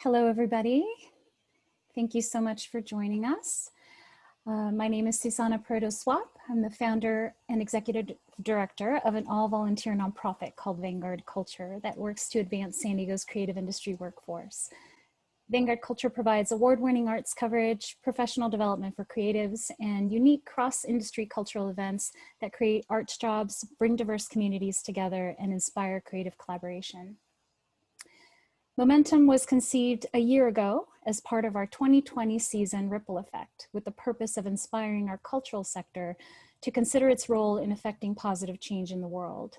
Hello, everybody. Thank you so much for joining us. My name is Susanna Peredo Swap. I'm the founder and executive director of an all-volunteer nonprofit called Vanguard Culture that works to advance San Diego's creative industry workforce. Vanguard Culture provides award-winning arts coverage, professional development for creatives, and unique cross-industry cultural events that create arts jobs, bring diverse communities together, and inspire creative collaboration. Momentum was conceived a year ago as part of our 2020 season Ripple Effect, with the purpose of inspiring our cultural sector to consider its role in affecting positive change in the world.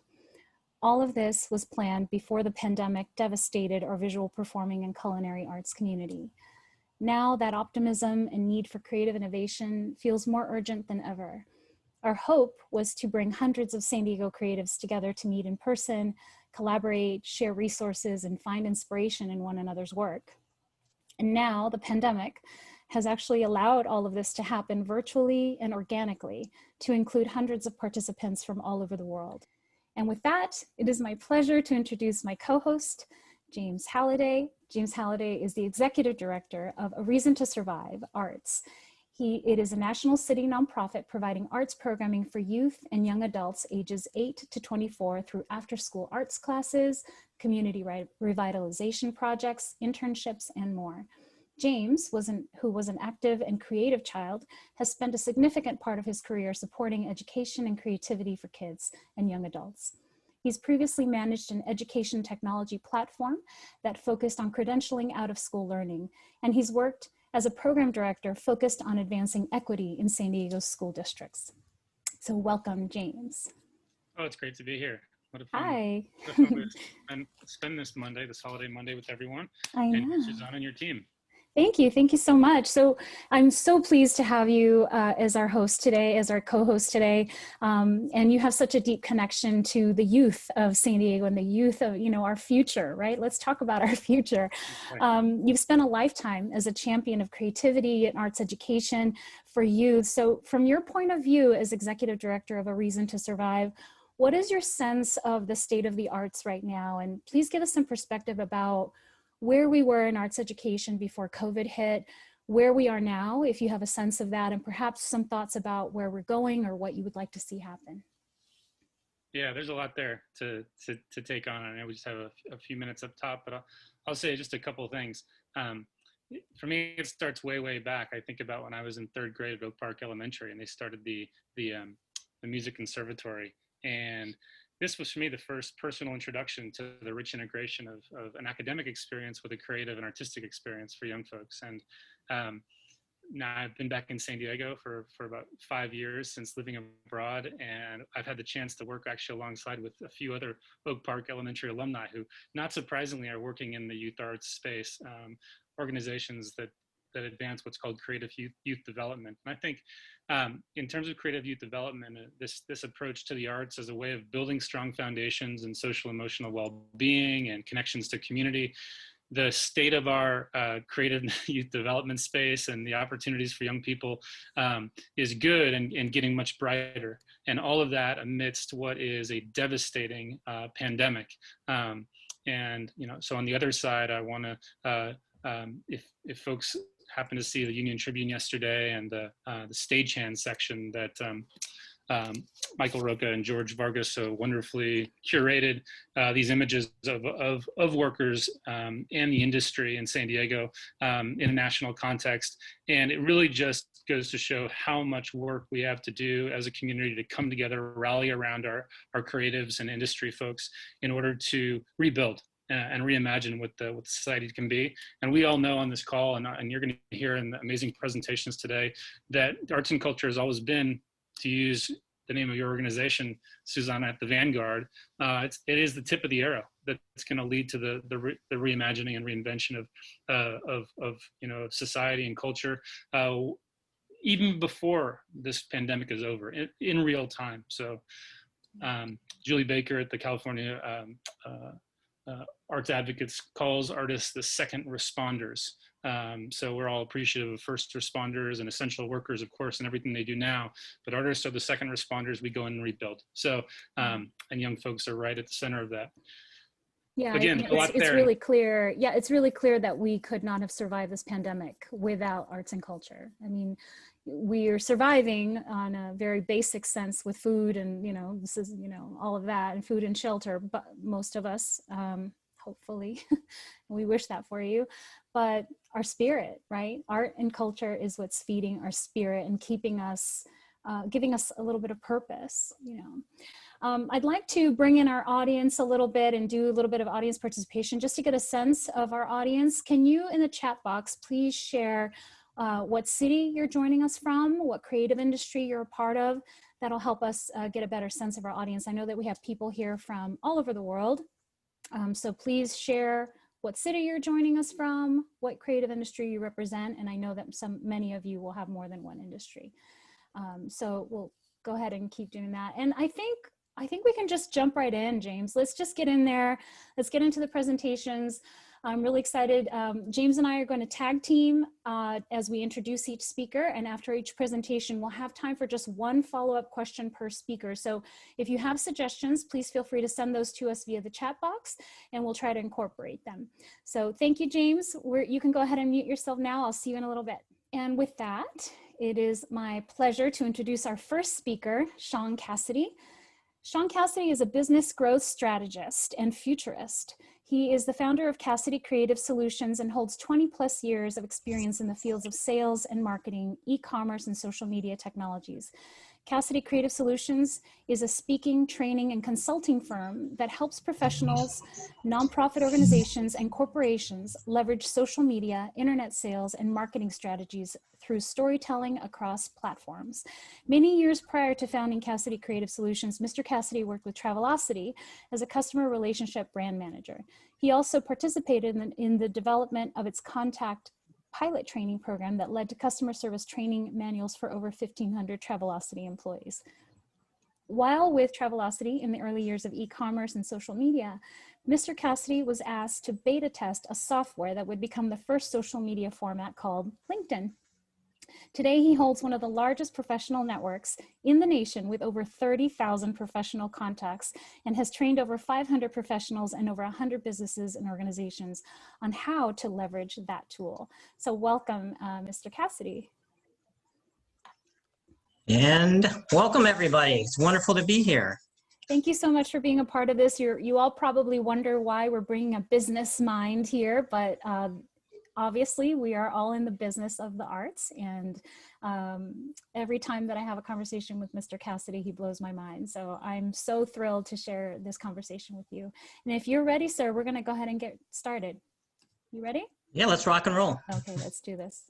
All of this was planned before the pandemic devastated our visual performing and culinary arts community. Now that optimism and need for creative innovation feels more urgent than ever. Our hope was to bring hundreds of San Diego creatives together to meet in person, collaborate, share resources, and find inspiration in one another's work. And now the pandemic has actually allowed all of this to happen virtually and organically to include hundreds of participants from all over the world. And with that, it is my pleasure to introduce my co-host, James Halliday. James Halliday is the executive director of A Reason to Survive Arts. It is a national city nonprofit providing arts programming for youth and young adults ages 8 to 24 through after-school arts classes, community revitalization projects, internships, and more. James, who was an active and creative child, has spent a significant part of his career supporting education and creativity for kids and young adults. He's previously managed an education technology platform that focused on credentialing out-of-school learning, and he's worked as a program director focused on advancing equity in San Diego's school districts. So welcome, James. Oh, it's great to be here. What a fun, Hi. what a fun way to spend this Monday, this holiday Monday with everyone. I know. And Susanna and your team. Thank you so much. So I'm so pleased to have you as our host today, as our co-host today. And you have such a deep connection to the youth of San Diego and the youth of, our future, right? Let's talk about our future. Right. You've spent a lifetime as a champion of creativity and arts education for youth. So from your point of view as executive director of A Reason to Survive, what is your sense of the state of the arts right now? And please give us some perspective about where we were in arts education before COVID hit, where we are now, if you have a sense of that, and perhaps some thoughts about where we're going or what you would like to see happen. Yeah, there's a lot there to take on. I know we just have a few minutes up top, but I'll say just a couple of things. For me, it starts way back. I think about when I was in third grade at Oak Park Elementary, and they started the music conservatory, and this was for me the first personal introduction to the rich integration of an academic experience with a creative and artistic experience for young folks. And now I've been back in San Diego for about 5 years since living abroad, and I've had the chance to work actually alongside with a few other Oak Park Elementary alumni who, not surprisingly, are working in the youth arts space, organizations that advance what's called creative youth development. And I think in terms of creative youth development, this approach to the arts as a way of building strong foundations and social emotional well-being and connections to community, the state of our creative youth development space and the opportunities for young people is good and getting much brighter. And all of that amidst what is a devastating pandemic. And so on the other side, I want to, if folks happened to see the Union Tribune yesterday and the stagehand section that Michael Roca and George Vargas so wonderfully curated these images of workers and the industry in San Diego in a national context. And it really just goes to show how much work we have to do as a community to come together, rally around our creatives and industry folks in order to rebuild and reimagine what the society can be. And we all know on this call, and you're going to hear in the amazing presentations today, that arts and culture has always been, to use the name of your organization, Susanna, at the Vanguard, it is the tip of the arrow that's going to lead to the reimagining and reinvention of society and culture, even before this pandemic is over, in real time. So Julie Baker at the California Arts Advocates calls artists the second responders. So we're all appreciative of first responders and essential workers, of course, and everything they do now, but artists are the second responders. We go in and rebuild. So, and young folks are right at the center of that. Yeah, again, a lot it's there. really clear. Yeah, it's really clear that we could not have survived this pandemic without arts and culture. I mean, we are surviving on a very basic sense with food and, this is, all of that, and food and shelter, but most of us, hopefully, we wish that for you, but our spirit, right? Art and culture is what's feeding our spirit and keeping us, giving us a little bit of purpose, I'd like to bring in our audience a little bit and do a little bit of audience participation just to get a sense of our audience. Can you, in the chat box, please share what city you're joining us from, what creative industry you're a part of? That'll help us get a better sense of our audience. I know that we have people here from all over the world. So please share what city you're joining us from, what creative industry you represent, and I know that many of you will have more than one industry. So we'll go ahead and keep doing that. And I think we can just jump right in, James. Let's just get in there. Let's get into the presentations. I'm really excited. James and I are going to tag team as we introduce each speaker, and after each presentation, we'll have time for just one follow-up question per speaker. So if you have suggestions, please feel free to send those to us via the chat box, and we'll try to incorporate them. So thank you, James. You can go ahead and mute yourself now. I'll see you in a little bit. And with that, it is my pleasure to introduce our first speaker, Shaun Cassidy. Shaun Cassidy is a business growth strategist and futurist. He is the founder of Cassidy Creative Solutions and holds 20+ years of experience in the fields of sales and marketing, e-commerce, and social media technologies. Cassidy Creative Solutions is a speaking, training, and consulting firm that helps professionals, nonprofit organizations, and corporations leverage social media, internet sales, and marketing strategies through storytelling across platforms. Many years prior to founding Cassidy Creative Solutions, Mr. Cassidy worked with Travelocity as a customer relationship brand manager. He also participated in the development of its contact pilot training program that led to customer service training manuals for over 1,500 Travelocity employees. While with Travelocity in the early years of e-commerce and social media, Mr. Cassidy was asked to beta test a software that would become the first social media format called LinkedIn. Today, he holds one of the largest professional networks in the nation with over 30,000 professional contacts and has trained over 500 professionals and over 100 businesses and organizations on how to leverage that tool. So welcome, Mr. Cassidy. And welcome, everybody. It's wonderful to be here. Thank you so much for being a part of this. You all probably wonder why we're bringing a business mind here, but obviously, we are all in the business of the arts, and every time that I have a conversation with Mr. Cassidy, he blows my mind. So I'm so thrilled to share this conversation with you. And if you're ready, sir, we're going to go ahead and get started. You ready? Yeah, let's rock and roll. Okay, let's do this.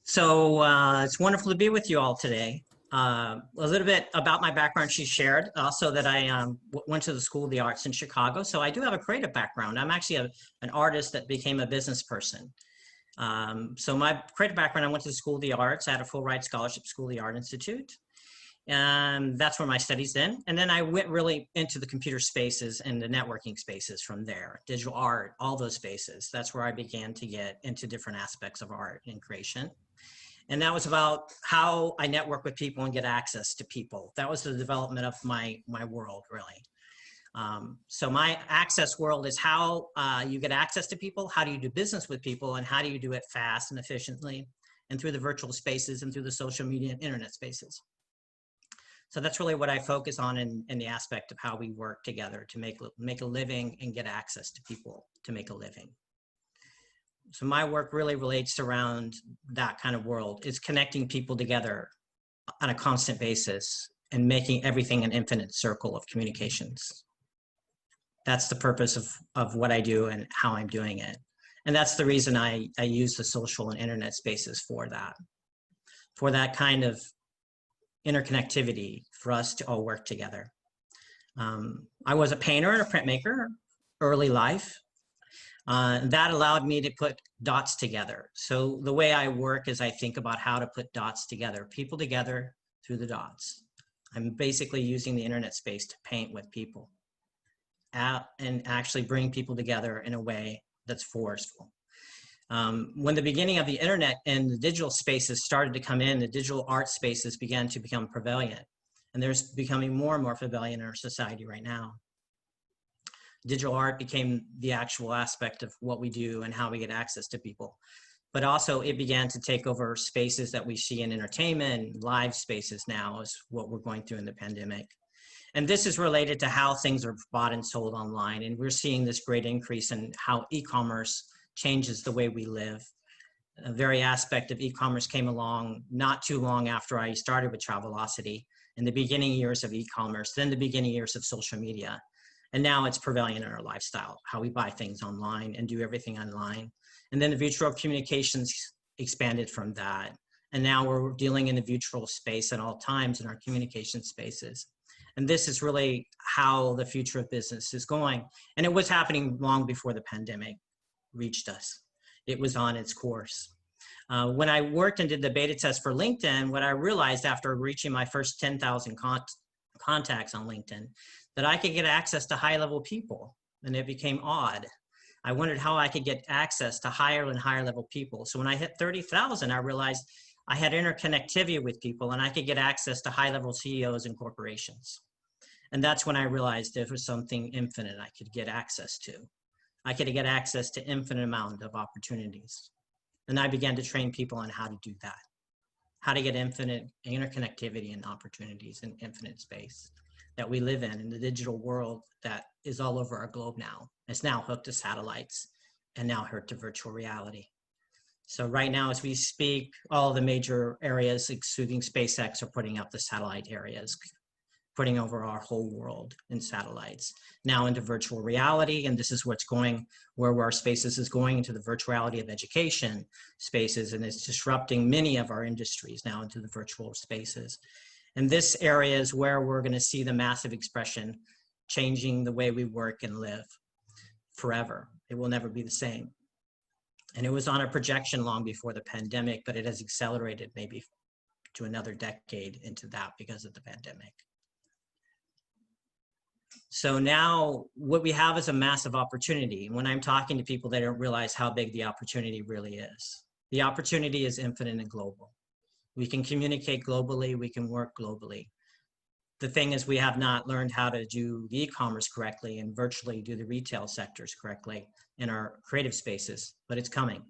So it's wonderful to be with you all today. A little bit about my background she shared, also that I went to the School of the Arts in Chicago. So I do have a creative background. I'm actually an artist that became a business person. So my creative background, I went to the School of the Arts. I had a full ride scholarship, School of the Art Institute. And that's where my studies in. And then I went really into the computer spaces and the networking spaces from there, digital art, all those spaces. That's where I began to get into different aspects of art and creation. And that was about how I network with people and get access to people. That was the development of my world, really. So my access world is how you get access to people, how do you do business with people, and how do you do it fast and efficiently, and through the virtual spaces and through the social media and internet spaces. So that's really what I focus on in the aspect of how we work together to make a living and get access to people to make a living. So my work really relates around that kind of world. It's connecting people together on a constant basis and making everything an infinite circle of communications. That's the purpose of what I do and how I'm doing it. And that's the reason I use the social and internet spaces for that kind of interconnectivity for us to all work together. I was a painter and a printmaker early life. That allowed me to put dots together. So the way I work is I think about how to put dots together, people together through the dots. I'm basically using the internet space to paint with people and actually bring people together in a way that's forceful. When the beginning of the internet and the digital spaces started to come in, the digital art spaces began to become prevalent. And there's becoming more and more pavilion in our society right now. Digital art became the actual aspect of what we do and how we get access to people. But also it began to take over spaces that we see in entertainment, live spaces now is what we're going through in the pandemic. And this is related to how things are bought and sold online. And we're seeing this great increase in how e-commerce changes the way we live. A very aspect of e-commerce came along not too long after I started with Travelocity, in the beginning years of e-commerce, then the beginning years of social media. And now it's prevalent in our lifestyle, how we buy things online and do everything online. And then the virtual communications expanded from that. And now we're dealing in the virtual space at all times in our communication spaces. And this is really how the future of business is going. And it was happening long before the pandemic reached us. It was on its course. When I worked and did the beta test for LinkedIn, what I realized after reaching my first 10,000 contacts on LinkedIn, that I could get access to high-level people, and it became odd. I wondered how I could get access to higher and higher level people. So when I hit 30,000, I realized I had interconnectivity with people and I could get access to high-level CEOs and corporations. And that's when I realized there was something infinite I could get access to. I could get access to infinite amount of opportunities. And I began to train people on how to do that, how to get infinite interconnectivity and opportunities in infinite space that we live in the digital world that is all over our globe now. It's now hooked to satellites and now hooked to virtual reality. So right now, as we speak, all the major areas, including SpaceX, are putting up the satellite areas, putting over our whole world in satellites, now into virtual reality. And this is what's going, where our spaces is going into the virtual reality of education spaces, and it's disrupting many of our industries now into the virtual spaces. And this area is where we're gonna see the massive expression changing the way we work and live forever. It will never be the same. And it was on a projection long before the pandemic, but it has accelerated maybe to another decade into that because of the pandemic. So now what we have is a massive opportunity. When I'm talking to people, they don't realize how big the opportunity really is. The opportunity is infinite and global. We can communicate globally, we can work globally. The thing is, we have not learned how to do the e-commerce correctly and virtually do the retail sectors correctly in our creative spaces, but it's coming.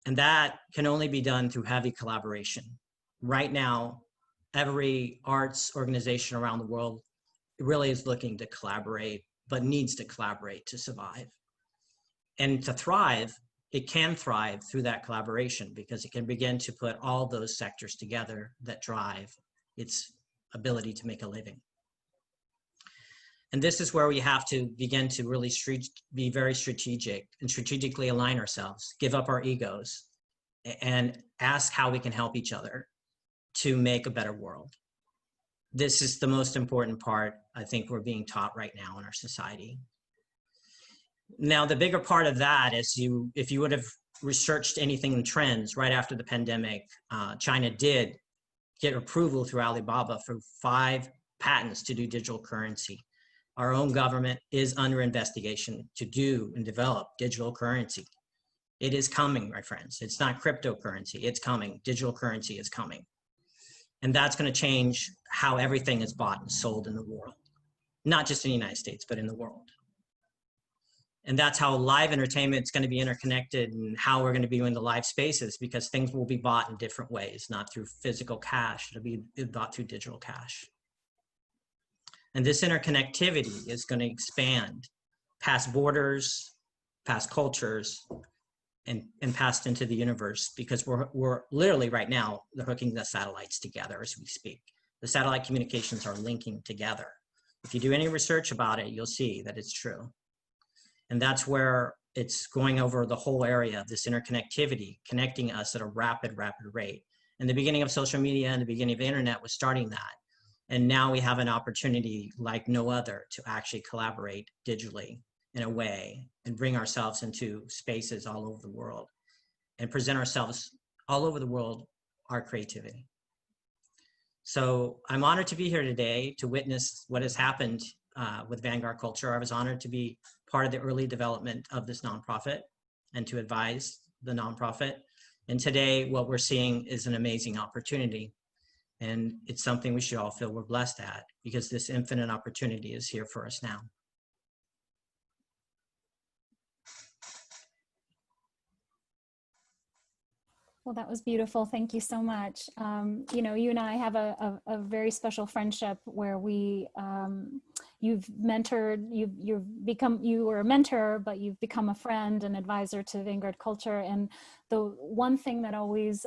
And that can only be done through heavy collaboration. Right now, every arts organization around the world really is looking to collaborate, but needs to collaborate to survive. And to thrive, it can thrive through that collaboration because it can begin to put all those sectors together that drive its ability to make a living. And this is where we have to begin to really be very strategic and strategically align ourselves, give up our egos, and ask how we can help each other to make a better world. This is the most important part I think we're being taught right now in our society. Now, the bigger part of that is if you would have researched anything in trends right after the pandemic, China did get approval through Alibaba for 5 patents to do digital currency. Our own government is under investigation to do and develop digital currency. It is coming, my friends. It's not cryptocurrency, it's coming. Digital currency is coming. And that's going to change how everything is bought and sold in the world, not just in the United States, but in the world. And that's how live entertainment is going to be interconnected and how we're going to be in the live spaces, because things will be bought in different ways, not through physical cash. It'll be bought through digital cash. And this interconnectivity is going to expand past borders, past cultures, and passed into the universe, because we're literally right now, they're hooking the satellites together as we speak. The satellite communications are linking together. If you do any research about it, you'll see that it's true. And that's where it's going over the whole area of this interconnectivity, connecting us at a rapid, rapid rate. And the beginning of social media and the beginning of the internet was starting that. And now we have an opportunity like no other to actually collaborate digitally in a way and bring ourselves into spaces all over the world and present ourselves all over the world, our creativity. So I'm honored to be here today to witness what has happened with Vanguard Culture. I was honored to be part of the early development of this nonprofit and to advise the nonprofit. And today what we're seeing is an amazing opportunity. And it's something we should all feel we're blessed at, because this infinite opportunity is here for us now. Well, that was beautiful. Thank you so much. You know, you and I have a very special friendship where we, you've mentored, you were a mentor, but you've become a friend and advisor to Vanguard Culture. And the one thing that always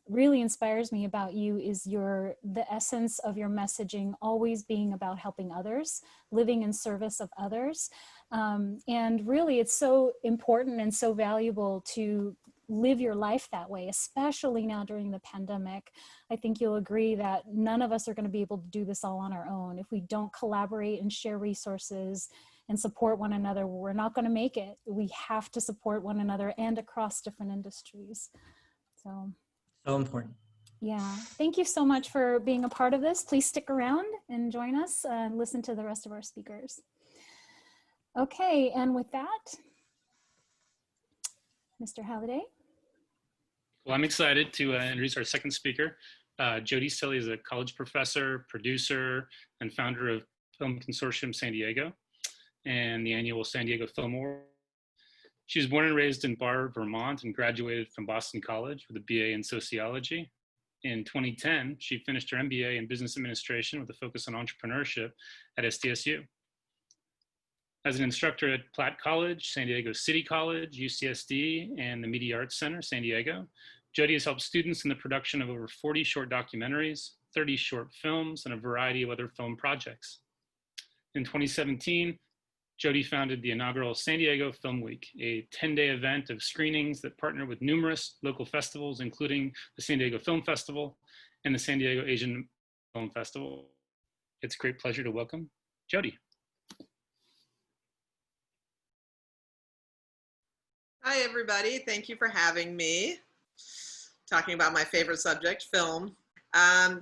really inspires me about you is the essence of your messaging always being about helping others, living in service of others. And really, it's so important and so valuable to live your life that way, especially now during the pandemic. I think you'll agree that none of us are going to be able to do this all on our own. If we don't collaborate and share resources and support one another, we're not going to make it. We have to support one another and across different industries. So important. Yeah, thank you so much for being a part of this. Please stick around and join us and listen to the rest of our speakers. Okay, and with that, Mr. Halliday. Well, I'm excited to introduce our second speaker. Jody Telly is a college professor, producer, and founder of Film Consortium San Diego and the annual San Diego Film Award. She was born and raised in Bar, Vermont, and graduated from Boston College with a BA in sociology. In 2010, she finished her MBA in business administration with a focus on entrepreneurship at SDSU. As an instructor at Platt College, San Diego City College, UCSD, and the Media Arts Center, San Diego, Jody has helped students in the production of over 40 short documentaries, 30 short films, and a variety of other film projects. In 2017, Jody founded the inaugural San Diego Film Week, a 10-day event of screenings that partner with numerous local festivals, including the San Diego Film Festival and the San Diego Asian Film Festival. It's a great pleasure to welcome Jody. Hi, everybody. Thank you for having me. Talking about my favorite subject, film.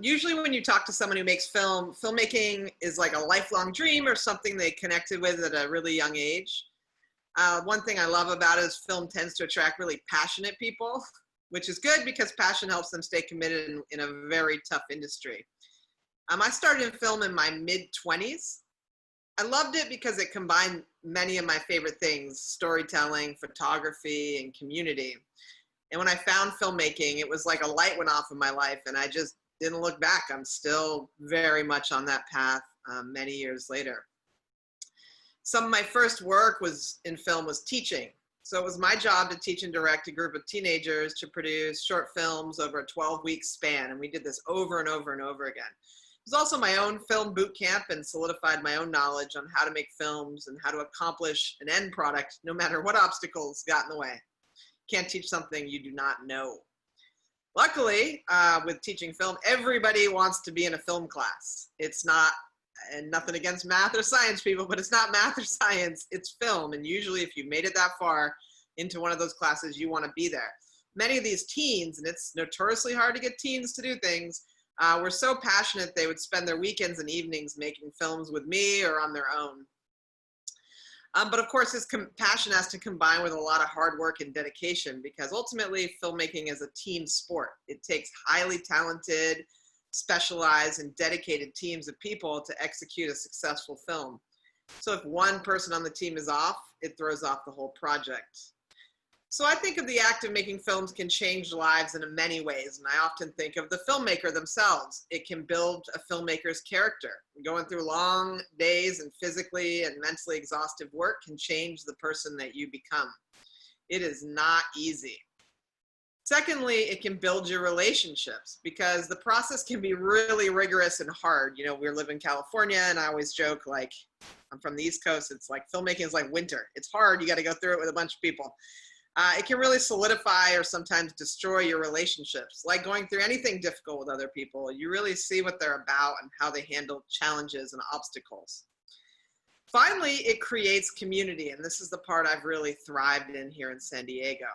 Usually when you talk to someone who makes film, filmmaking is like a lifelong dream or something they connected with at a really young age. One thing I love about it is film tends to attract really passionate people, which is good because passion helps them stay committed in a very tough industry. I started in film in my mid-20s. I loved it because it combined many of my favorite things, storytelling, photography, and community. And when I found filmmaking, it was like a light went off in my life and I just didn't look back. I'm still very much on that path many years later. Some of my first work in film was teaching. So it was my job to teach and direct a group of teenagers to produce short films over a 12-week span. And we did this over and over and over again. It was also my own film boot camp and solidified my own knowledge on how to make films and how to accomplish an end product, no matter what obstacles got in the way. Can't teach something you do not know. Luckily, with teaching film, everybody wants to be in a film class. It's not, and nothing against math or science people, but it's not math or science, it's film. And usually if you made it that far into one of those classes, you want to be there. Many of these teens, and it's notoriously hard to get teens to do things, were so passionate they would spend their weekends and evenings making films with me or on their own. But of course, this passion has to combine with a lot of hard work and dedication because ultimately filmmaking is a team sport. It takes highly talented, specialized, and dedicated teams of people to execute a successful film. So if one person on the team is off, it throws off the whole project. So I think of the act of making films can change lives in many ways. And I often think of the filmmaker themselves. It can build a filmmaker's character. Going through long days and physically and mentally exhaustive work can change the person that you become. It is not easy. Secondly, it can build your relationships because the process can be really rigorous and hard. You know, we live in California and I always joke, like, I'm from the East Coast. It's like filmmaking is like winter. It's hard. You got to go through it with a bunch of people. It can really solidify or sometimes destroy your relationships. Like going through anything difficult with other people, you really see what they're about and how they handle challenges and obstacles. Finally, it creates community, and this is the part I've really thrived in here in San Diego.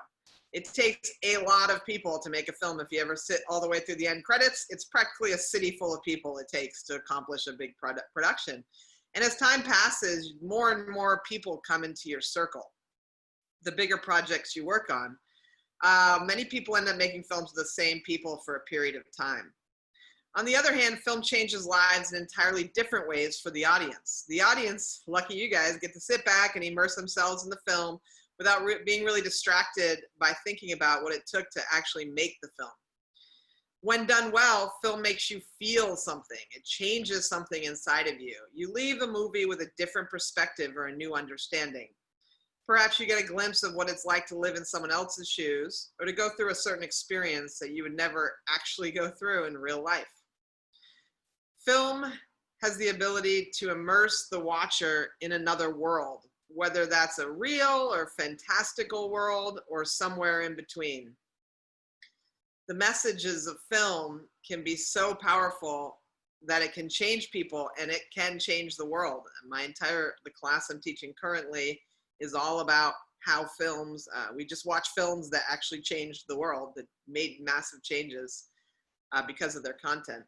It takes a lot of people to make a film. If you ever sit all the way through the end credits, it's practically a city full of people it takes to accomplish a big production. And as time passes, more and more people come into your circle. The bigger projects you work on, many people end up making films with the same people for a period of time. On the other hand, film changes lives in entirely different ways for the audience. The audience, lucky you guys, get to sit back and immerse themselves in the film without being really distracted by thinking about what it took to actually make the film. When done well, film makes you feel something. It changes something inside of you. You leave a movie with a different perspective or a new understanding. Perhaps you get a glimpse of what it's like to live in someone else's shoes or to go through a certain experience that you would never actually go through in real life. Film has the ability to immerse the watcher in another world, whether that's a real or fantastical world or somewhere in between. The messages of film can be so powerful that it can change people and it can change the world. The class I'm teaching currently is all about how films, we just watch films that actually changed the world, that made massive changes because of their content.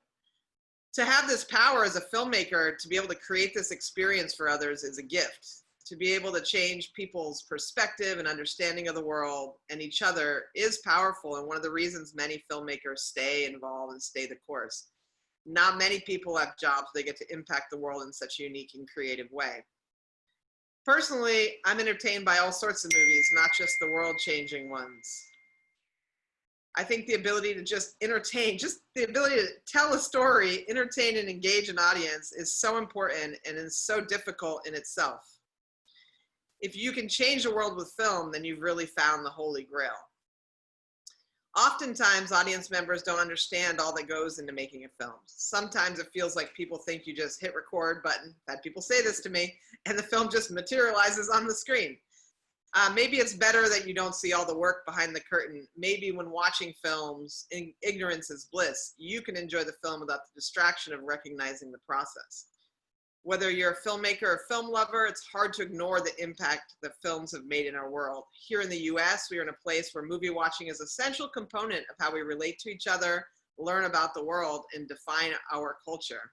To have this power as a filmmaker, to be able to create this experience for others is a gift. To be able to change people's perspective and understanding of the world and each other is powerful, and one of the reasons many filmmakers stay involved and stay the course. Not many people have jobs they get to impact the world in such a unique and creative way. Personally, I'm entertained by all sorts of movies, not just the world-changing ones. I think the ability to just entertain, just the ability to tell a story, entertain and engage an audience is so important and is so difficult in itself. If you can change the world with film, then you've really found the Holy Grail. Oftentimes, audience members don't understand all that goes into making a film. Sometimes it feels like people think you just hit record button. I've had people say this to me, and the film just materializes on the screen. Maybe it's better that you don't see all the work behind the curtain. Maybe when watching films, ignorance is bliss. You can enjoy the film without the distraction of recognizing the process. Whether you're a filmmaker or film lover, it's hard to ignore the impact that films have made in our world. Here in the US, we are in a place where movie watching is an essential component of how we relate to each other, learn about the world, and define our culture.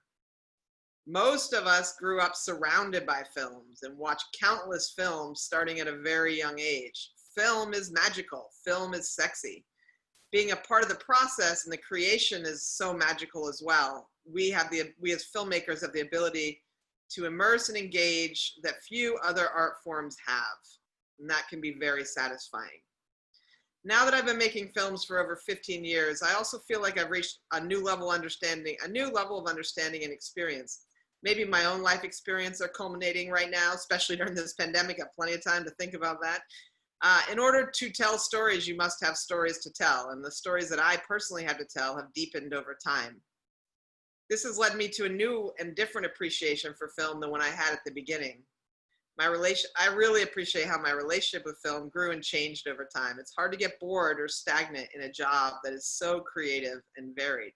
Most of us grew up surrounded by films and watched countless films starting at a very young age. Film is magical. Film is sexy. Being a part of the process and the creation is so magical as well. We as filmmakers have the ability to immerse and engage that few other art forms have. And that can be very satisfying. Now that I've been making films for over 15 years, I also feel like I've reached a new level of understanding and experience. Maybe my own life experience are culminating right now, especially during this pandemic. I have plenty of time to think about that. In order to tell stories, you must have stories to tell. And the stories that I personally have to tell have deepened over time. This has led me to a new and different appreciation for film than when I had at the beginning. I really appreciate how my relationship with film grew and changed over time. It's hard to get bored or stagnant in a job that is so creative and varied.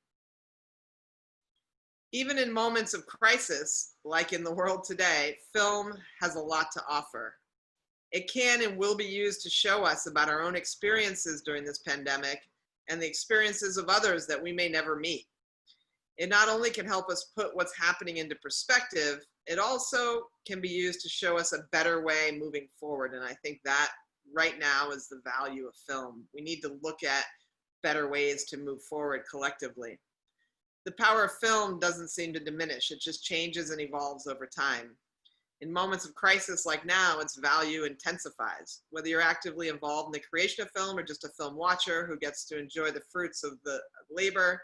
Even in moments of crisis, like in the world today, film has a lot to offer. It can and will be used to show us about our own experiences during this pandemic and the experiences of others that we may never meet. It not only can help us put what's happening into perspective, it also can be used to show us a better way moving forward. And I think that right now is the value of film. We need to look at better ways to move forward collectively. The power of film doesn't seem to diminish. It just changes and evolves over time. In moments of crisis like now, its value intensifies. Whether you're actively involved in the creation of film or just a film watcher who gets to enjoy the fruits of the labor,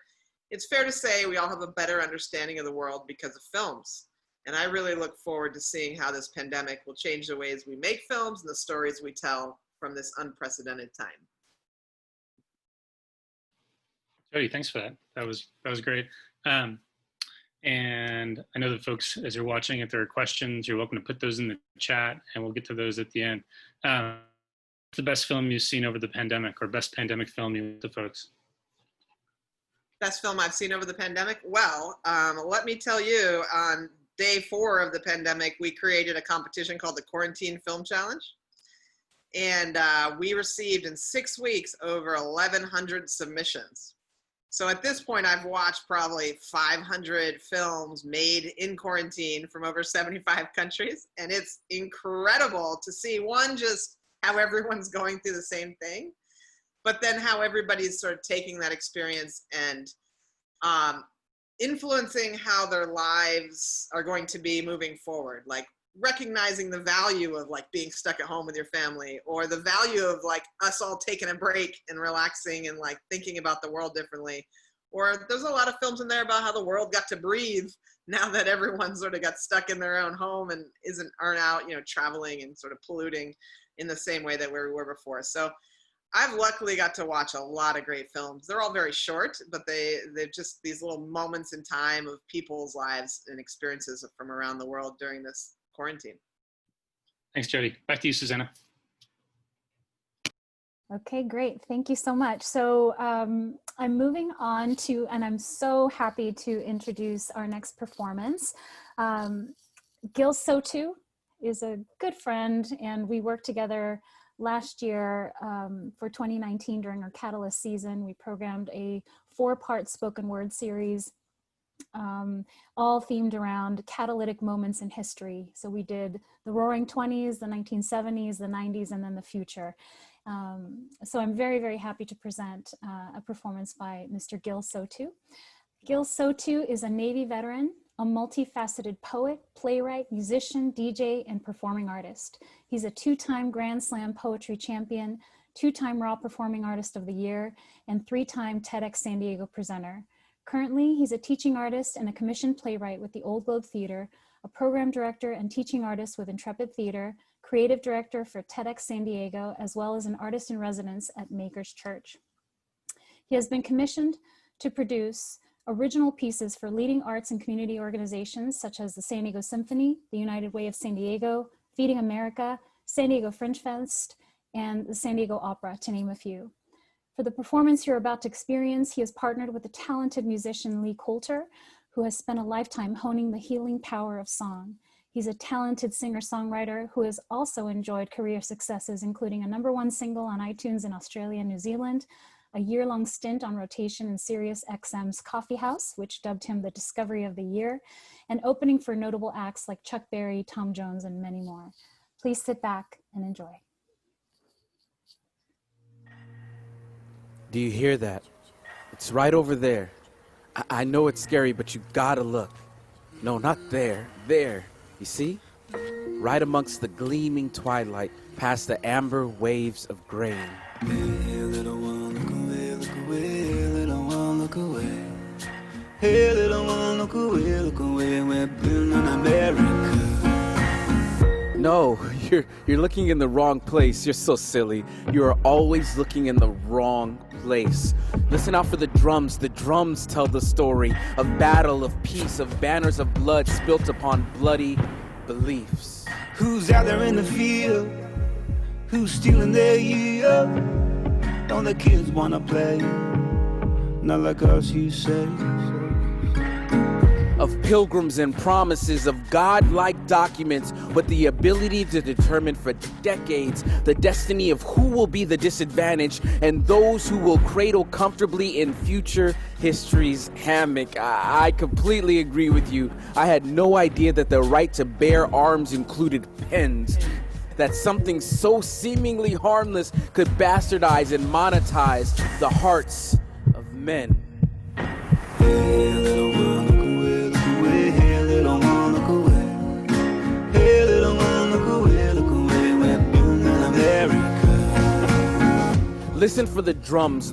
it's fair to say we all have a better understanding of the world because of films. And I really look forward to seeing how this pandemic will change the ways we make films and the stories we tell from this unprecedented time. Jody, thanks for that. That was great. And I know that folks, as you're watching, if there are questions, you're welcome to put those in the chat, and we'll get to those at the end. What's the best film you've seen over the pandemic, or best pandemic film you want to folks? Best film I've seen over the pandemic? Well, let me tell you, on day 4 of the pandemic, we created a competition called the Quarantine Film Challenge. And we received in 6 weeks over 1,100 submissions. So at this point, I've watched probably 500 films made in quarantine from over 75 countries. And it's incredible to see, one, just how everyone's going through the same thing, but then how everybody's sort of taking that experience and influencing how their lives are going to be moving forward, like recognizing the value of like being stuck at home with your family, or the value of like us all taking a break and relaxing and like thinking about the world differently. Or there's a lot of films in there about how the world got to breathe now that everyone sort of got stuck in their own home and aren't out, traveling and sort of polluting in the same way that we were before. So I've luckily got to watch a lot of great films. They're all very short, but they're just these little moments in time of people's lives and experiences from around the world during this quarantine. Thanks, Jody. Back to you, Susanna. Okay, great. Thank you so much. So I'm moving on to, and I'm so happy to introduce our next performance. Gil Sotu is a good friend, and we worked together last year for 2019 during our Catalyst season. We programmed a 4-part spoken word series, all themed around catalytic moments in history. So we did the Roaring 20s, the 1970s, the 90s, and then the future. So I'm very, very happy to present a performance by Mr. Gil Sotu. Gil Sotu is a Navy veteran, a multifaceted poet, playwright, musician, DJ, and performing artist. He's a 2-time Grand Slam poetry champion, 2-time Raw Performing Artist of the Year, and 3-time TEDx San Diego presenter. Currently, he's a teaching artist and a commissioned playwright with the Old Globe Theater, a program director and teaching artist with Intrepid Theater, creative director for TEDx San Diego, as well as an artist in residence at Maker's Church. He has been commissioned to produce original pieces for leading arts and community organizations such as the San Diego Symphony, the United Way of San Diego, Feeding America, San Diego Fringe Fest, and the San Diego Opera, to name a few. For the performance you're about to experience, he has partnered with the talented musician Lee Coulter, who has spent a lifetime honing the healing power of song. He's a talented singer-songwriter who has also enjoyed career successes, including a #1 single on iTunes in Australia and New Zealand, a year-long stint on rotation in Sirius XM's Coffee House, which dubbed him the Discovery of the Year, and opening for notable acts like Chuck Berry, Tom Jones, and many more. Please sit back and enjoy. Do you hear that? It's right over there. I know it's scary, but you gotta look. No, not there. There. You see? Right amongst the gleaming twilight, past the amber waves of grain. Hey, little one, look away, look away, little one, look away. Hey, little one, look away, we're building America. No, you're looking in the wrong place. You're so silly. You are always looking in the wrong place. Listen out for the drums. The drums tell the story of battle, of peace, of banners of blood spilt upon bloody beliefs. Who's out there in the field? Who's stealing their yield? Don't the kids wanna play? Not like us, you say. Of pilgrims and promises, of God-like documents with the ability to determine for decades the destiny of who will be the disadvantaged and those who will cradle comfortably in future history's hammock. I completely agree with you. I had no idea that the right to bear arms included pens. That something so seemingly harmless could bastardize and monetize the hearts of men. Hey, little one, look away, look away. Hey, little one, look away. Hey, little one, look away, we're building America. Listen for the drums,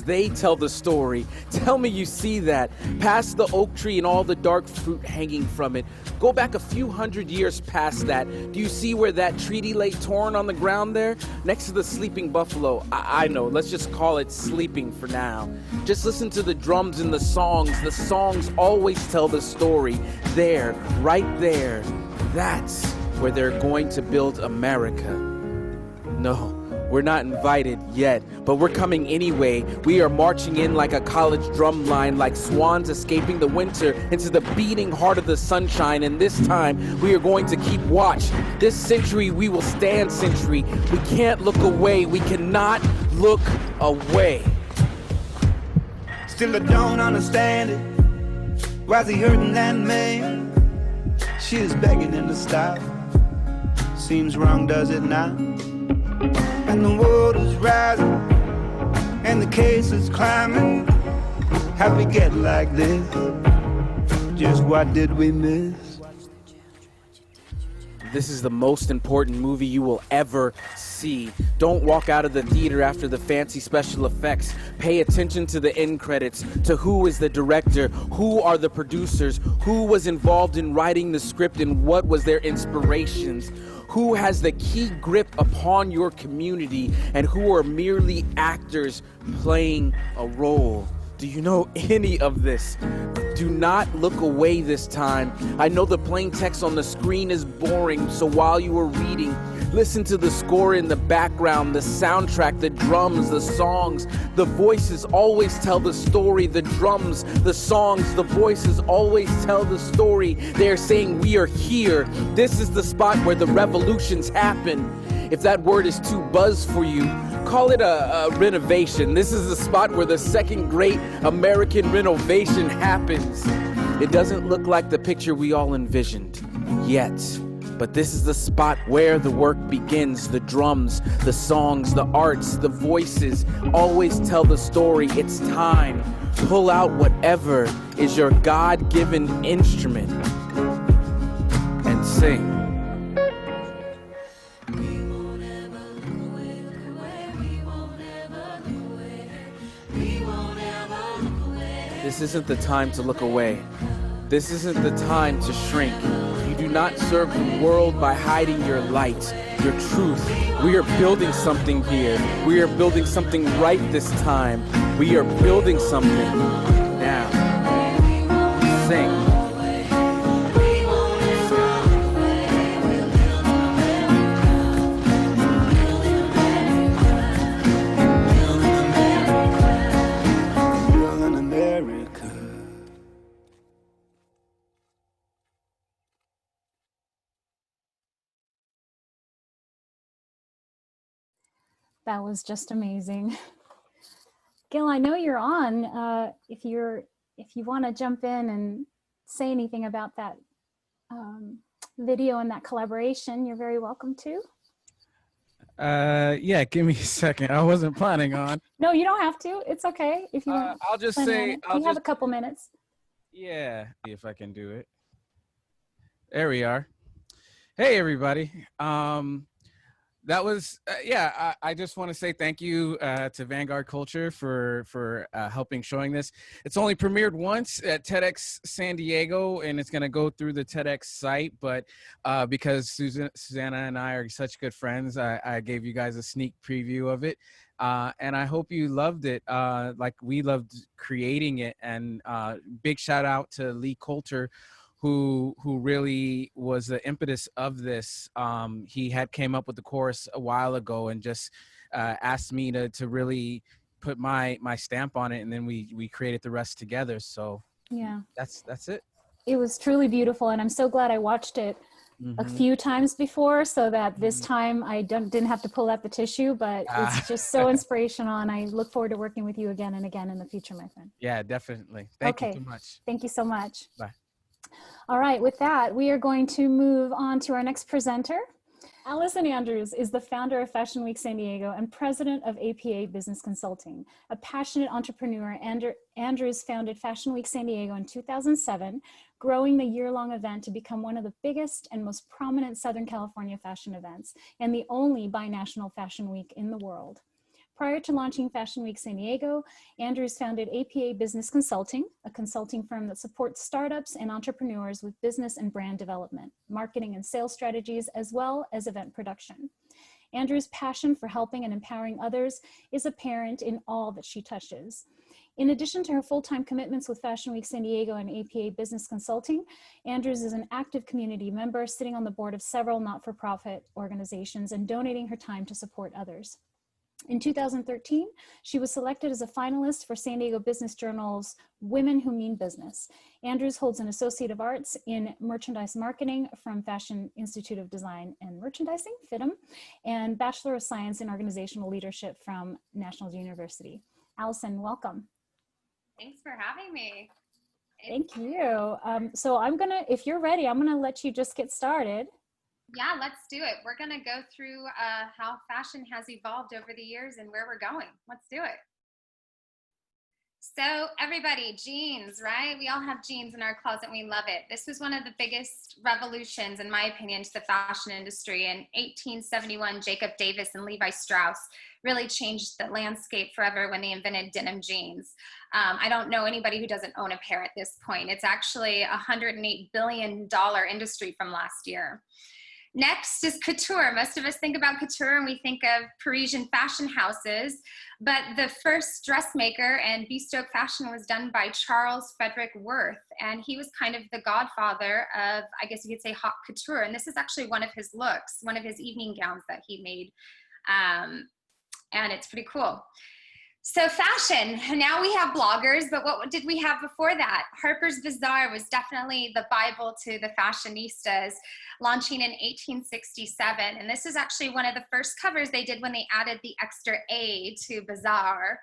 they tell the story. Tell me you see that. Past the oak tree and all the dark fruit hanging from it. Go back a few hundred years past that. Do you see where that treaty lay torn on the ground there? Next to the sleeping buffalo. I know, let's just call it sleeping for now. Just listen to the drums and the songs. The songs always tell the story. There, right there. That's where they're going to build America. No. We're not invited yet, but we're coming anyway. We are marching in like a college drum line, like swans escaping the winter into the beating heart of the sunshine. And this time, we are going to keep watch. This century, we will stand century. We can't look away. We cannot look away. Still, I don't understand it. Why's he hurting that man? She is begging him to stop. Seems wrong, does it not? And the water's rising, and the case is climbing. How'd we get like this? Just what did we miss? This is the most important movie you will ever see. Don't walk out of the theater after the fancy special effects. Pay attention to the end credits, to who is the director, who are the producers, who was involved in writing the script and what was their inspirations, who has the key grip upon your community, and who are merely actors playing a role. Do you know any of this? Do not look away this time. I know the plain text on the screen is boring, so while you are reading, listen to the score in the background, the soundtrack, the drums, the songs. The voices always tell the story. The drums, the songs, the voices always tell the story. They are saying, we are here. This is the spot where the revolutions happen. If that word is too buzz for you, call it a renovation. This is the spot where the second great American renovation happens. It doesn't look like the picture we all envisioned yet, but this is the spot where the work begins. The drums, the songs, the arts, the voices always tell the story. It's time. Pull out whatever is your God-given instrument and sing. This isn't the time to look away. This isn't the time to shrink. You do not serve the world by hiding your light, your truth. We are building something here. We are building something right this time. We are building something now. Sing. That was just amazing. Gil, I know you're on. If you want to jump in and say anything about that video and that collaboration, you're very welcome to. Yeah, give me a second. I wasn't planning on. No, you don't have to. It's okay if you want. I'll just say we have a couple minutes. Yeah, see if I can do it. There we are. Hey, everybody. That was, I just want to say thank you to Vanguard Culture for helping showing this. It's only premiered once at TEDx San Diego, and it's going to go through the TEDx site. But because Susanna and I are such good friends, I gave you guys a sneak preview of it. And I hope you loved it like we loved creating it. And big shout out to Lee Coulter, who really was the impetus of this. He had came up with the chorus a while ago and just asked me to really put my stamp on it, and then we created the rest together. So yeah, that's it. It was truly beautiful, and I'm so glad I watched it a few times before, so that this time I didn't have to pull out the tissue, but it's just so inspirational, and I look forward to working with you again and again in the future, my friend. Yeah, definitely. Thank you so much. Thank you so much. Bye. All right, with that, we are going to move on to our next presenter. Allison Andrews is the founder of Fashion Week San Diego and president of APA Business Consulting. A passionate entrepreneur, Andrews founded Fashion Week San Diego in 2007, growing the year-long event to become one of the biggest and most prominent Southern California fashion events, and the only binational fashion week in the world. Prior to launching Fashion Week San Diego, Andrews founded APA Business Consulting, a consulting firm that supports startups and entrepreneurs with business and brand development, marketing and sales strategies, as well as event production. Andrews' passion for helping and empowering others is apparent in all that she touches. In addition to her full-time commitments with Fashion Week San Diego and APA Business Consulting, Andrews is an active community member, sitting on the board of several not-for-profit organizations and donating her time to support others. In 2013, she was selected as a finalist for San Diego Business Journal's Women Who Mean Business. Andrews holds an Associate of Arts in Merchandise Marketing from Fashion Institute of Design and Merchandising, FIDM, and Bachelor of Science in Organizational Leadership from National University. Allison, welcome. Thanks for having me. Thank you. So if you're ready, I'm gonna let you just get started. Yeah, let's do it. We're going to go through how fashion has evolved over the years and where we're going. Let's do it. So everybody, jeans, right? We all have jeans in our closet and we love it. This was one of the biggest revolutions, in my opinion, to the fashion industry. In 1871, Jacob Davis and Levi Strauss really changed the landscape forever when they invented denim jeans. I don't know anybody who doesn't own a pair at this point. It's actually a $108 billion industry from last year. Next is couture. Most of us think about couture and we think of Parisian fashion houses, but the first dressmaker and bespoke fashion was done by Charles Frederick Worth, and he was kind of the godfather of, I guess you could say, haute couture. And this is actually one of his looks, one of his evening gowns that he made, and it's pretty cool. So fashion, now we have bloggers, but what did we have before that? Harper's Bazaar was definitely the Bible to the fashionistas, launching in 1867. And this is actually one of the first covers they did when they added the extra A to Bazaar,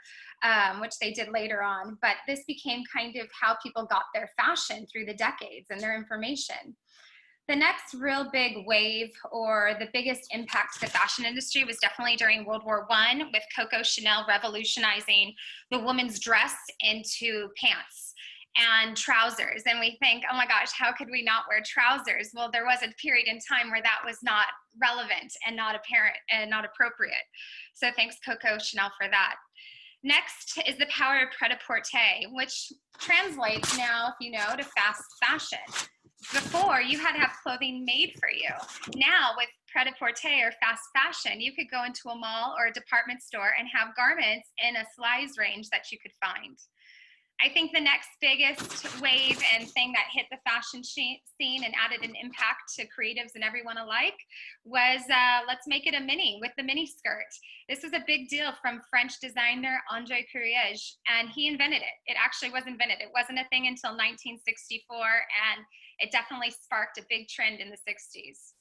which they did later on. But this became kind of how people got their fashion through the decades and their information. The next real big wave, or the biggest impact to the fashion industry, was definitely during World War I, with Coco Chanel revolutionizing the woman's dress into pants and trousers. And we think, oh my gosh, how could we not wear trousers? Well, there was a period in time where that was not relevant and not apparent and not appropriate. So thanks, Coco Chanel, for that. Next is the power of pret-a-porter, which translates now, if you know, to fast fashion. Before, you had to have clothing made for you. Now, with pret-a-porter or fast fashion, you could go into a mall or a department store and have garments in a size range that you could find. I think the next biggest wave and thing that hit the fashion scene and added an impact to creatives and everyone alike was let's make it a mini, with the mini skirt. This was a big deal from French designer André Courrèges, and he invented it. It actually was invented. It wasn't a thing until 1964, and it definitely sparked a big trend in the 60s.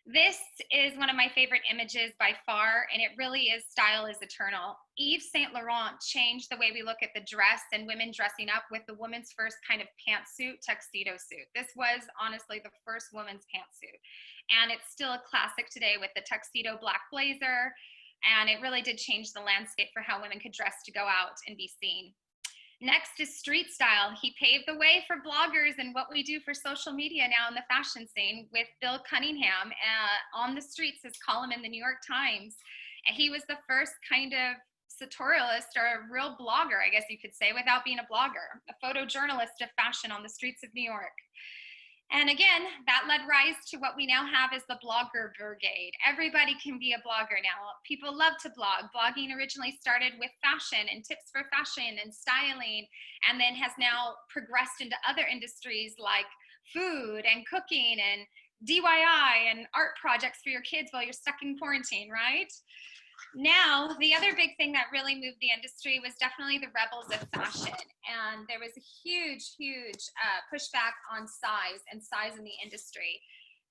This is one of my favorite images by far, and it really is style is eternal. Yves Saint Laurent changed the way we look at the dress and women dressing up with the woman's first kind of pantsuit, tuxedo suit. This was honestly the first woman's pantsuit, and it's still a classic today with the tuxedo black blazer, and it really did change the landscape for how women could dress to go out and be seen. Next is street style. He paved the way for bloggers and what we do for social media now in the fashion scene, with Bill Cunningham on the streets, his column in the New York Times. And he was the first kind of sartorialist, or a real blogger, I guess you could say, without being a blogger, a photojournalist of fashion on the streets of New York. And again, that led rise to what we now have as the blogger brigade. Everybody can be a blogger now. People love to blog. Blogging originally started with fashion and tips for fashion and styling, and then has now progressed into other industries like food and cooking and DIY and art projects for your kids while you're stuck in quarantine, right? Now, the other big thing that really moved the industry was definitely the rebels of fashion. And there was a huge, huge pushback on size in the industry.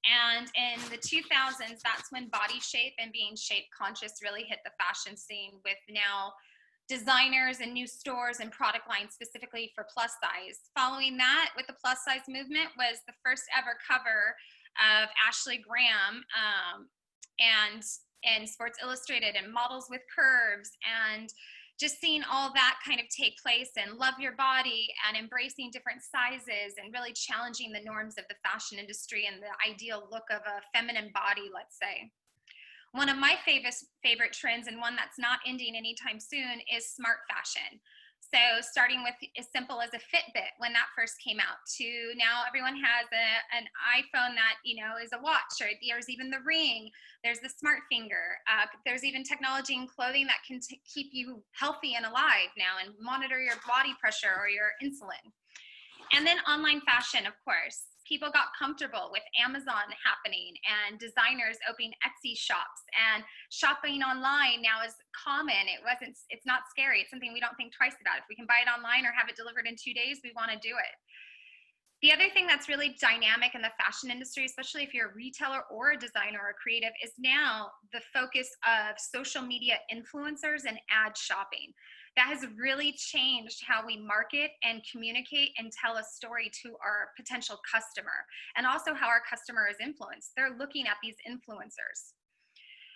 And in the 2000s, that's when body shape and being shape conscious really hit the fashion scene, with now designers and new stores and product lines specifically for plus size. Following that, with the plus size movement, was the first ever cover of Ashley Graham and Sports Illustrated, and Models with Curves, and just seeing all that kind of take place, and love your body and embracing different sizes and really challenging the norms of the fashion industry and the ideal look of a feminine body, let's say. One of my favorite trends, and one that's not ending anytime soon, is smart fashion. So starting with as simple as a Fitbit when that first came out, to now everyone has an iPhone that, you know, is a watch, or there's even the Ring, there's the smart finger, there's even technology in clothing that can keep you healthy and alive now and monitor your body pressure or your insulin. And then online fashion, of course. People got comfortable with Amazon happening and designers opening Etsy shops, and shopping online now is common. It's not scary. It's something we don't think twice about. If we can buy it online or have it delivered in 2 days, we want to do it. The other thing that's really dynamic in the fashion industry, especially if you're a retailer or a designer or a creative, is now the focus of social media influencers and ad shopping. That has really changed how we market and communicate and tell a story to our potential customer, and also how our customer is influenced. They're looking at these influencers.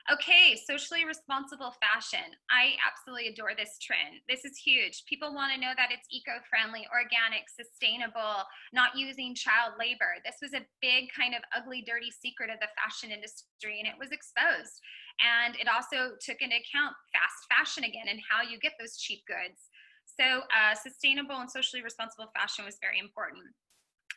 Okay, socially responsible fashion. I absolutely adore this trend. This is huge. People want to know that it's eco-friendly, organic, sustainable, not using child labor. This was a big kind of ugly, dirty secret of the fashion industry, and it was exposed. And it also took into account fast fashion again and how you get those cheap goods. So sustainable and socially responsible fashion was very important.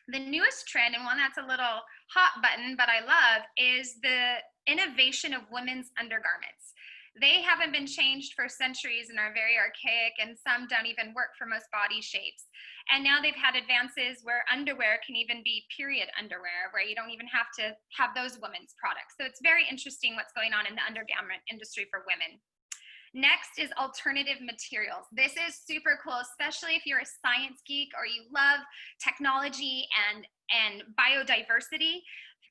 The newest trend, and one that's a little hot button, but I love, is the innovation of women's undergarments. They haven't been changed for centuries and are very archaic, and some don't even work for most body shapes. And now they've had advances where underwear can even be period underwear, where you don't even have to have those women's products. So it's very interesting what's going on in the undergarment industry for women. Next is alternative materials. This is super cool, especially if you're a science geek or you love technology and biodiversity.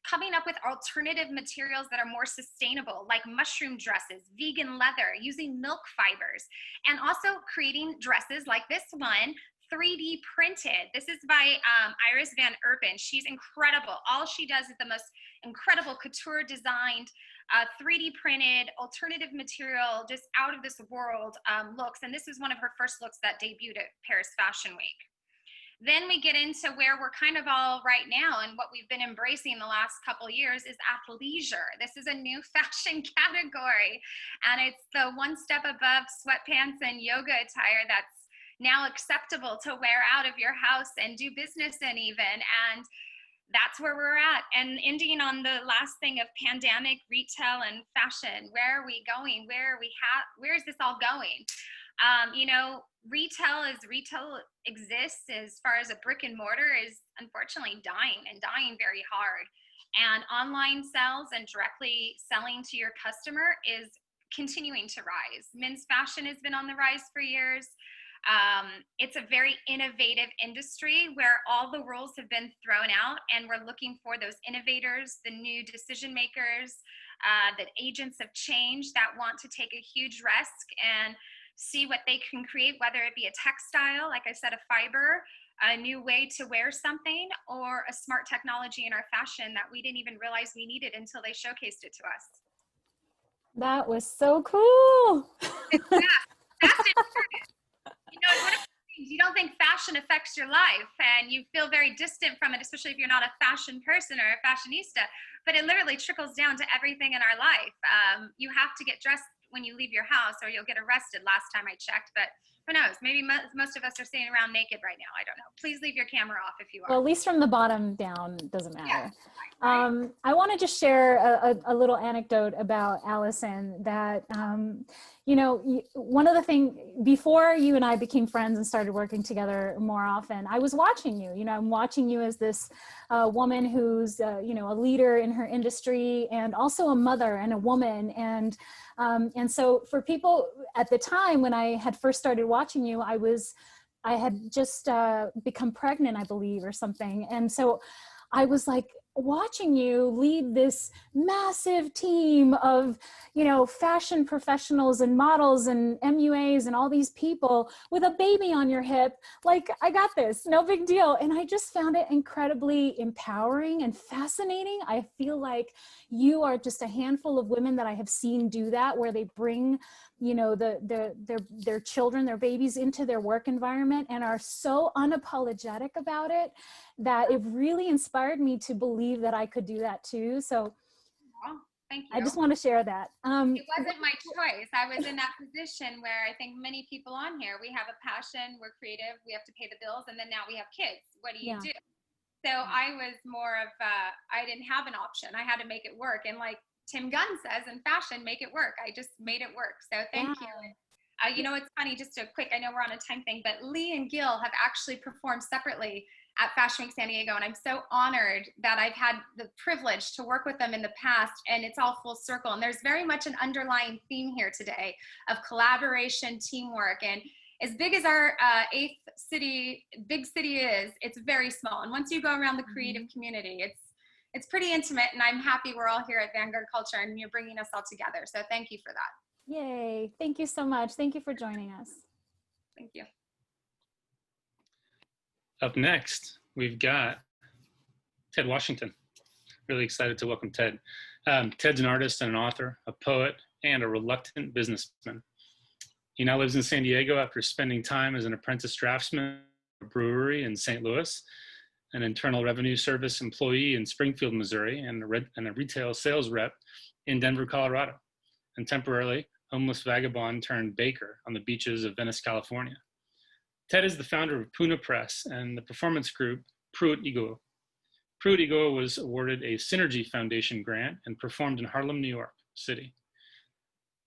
Coming up with alternative materials that are more sustainable, like mushroom dresses, vegan leather, using milk fibers, and also creating dresses like this one, 3D printed. This is by Iris Van Erpen. She's incredible. All she does is the most incredible couture designed 3D printed, alternative material, just out of this world looks. And this is one of her first looks that debuted at Paris Fashion Week. Then we get into where we're kind of all right now, and what we've been embracing the last couple years is athleisure. This is a new fashion category, and it's the one step above sweatpants and yoga attire that's now acceptable to wear out of your house and do business in even. And that's where we're at. And ending on the last thing of pandemic, retail, and fashion. Where are we going? Where is this all going? You know, retail exists as far as a brick and mortar is unfortunately dying very hard. And online sales and directly selling to your customer is continuing to rise. Men's fashion has been on the rise for years. It's a very innovative industry where all the rules have been thrown out, and we're looking for those innovators, the new decision makers, the agents of change that want to take a huge risk and see what they can create, whether it be a textile, like I said, a fiber, a new way to wear something, or a smart technology in our fashion that we didn't even realize we needed until they showcased it to us. That was so cool. It's fast and furious. You know, it's one of those things, you don't think fashion affects your life, and you feel very distant from it, especially if you're not a fashion person or a fashionista, but it literally trickles down to everything in our life. You have to get dressed when you leave your house or you'll get arrested, last time I checked, but who knows, maybe most of us are sitting around naked right now. I don't know. Please leave your camera off if you are. Well, at least from the bottom down, it doesn't matter. Yeah. I want to just share a little anecdote about Allison that, you know, one of the things, before you and I became friends and started working together more often, I was watching you. You know, I'm watching you as this woman who's, you know, a leader in her industry and also a mother and a woman. And so for people at the time when I had first started watching you, I had just become pregnant, I believe, or something. And so I was like watching you lead this massive team of, you know, fashion professionals and models and MUAs and all these people with a baby on your hip. Like, I got this, no big deal. And I just found it incredibly empowering and fascinating. I feel like you are just a handful of women that I have seen do that, where they bring, you know, their children, their babies into their work environment and are so unapologetic about it that it really inspired me to believe that I could do that too. So thank you. I just want to share that. It wasn't my choice. I was in that position where I think many people on here, we have a passion, we're creative, we have to pay the bills, and then now we have kids. What do you do? So I was more of, I didn't have an option. I had to make it work. And like Tim Gunn says in fashion, make it work. I just made it work. So thank you. You know, it's funny, just a quick, I know we're on a time thing, but Lee and Gil have actually performed separately at Fashion Week San Diego. And I'm so honored that I've had the privilege to work with them in the past, and it's all full circle. And there's very much an underlying theme here today of collaboration, teamwork, and as big as our big city is, it's very small. And once you go around the creative community, it's pretty intimate, and I'm happy we're all here at Vanguard Culture and you're bringing us all together. So thank you for that. Yay. Thank you so much. Thank you for joining us. Thank you. Up next, we've got Ted Washington. really excited to welcome Ted. Ted's an artist and an author, a poet, and a reluctant businessman. He now lives in San Diego after spending time as an apprentice draftsman at a brewery in St. Louis, an Internal Revenue Service employee in Springfield, Missouri, and a retail sales rep in Denver, Colorado, and temporarily homeless vagabond turned baker on the beaches of Venice, California. Ted is the founder of Puna Press and the performance group Pruitt Ego. Pruitt Ego was awarded a Synergy Foundation grant and performed in Harlem, New York City.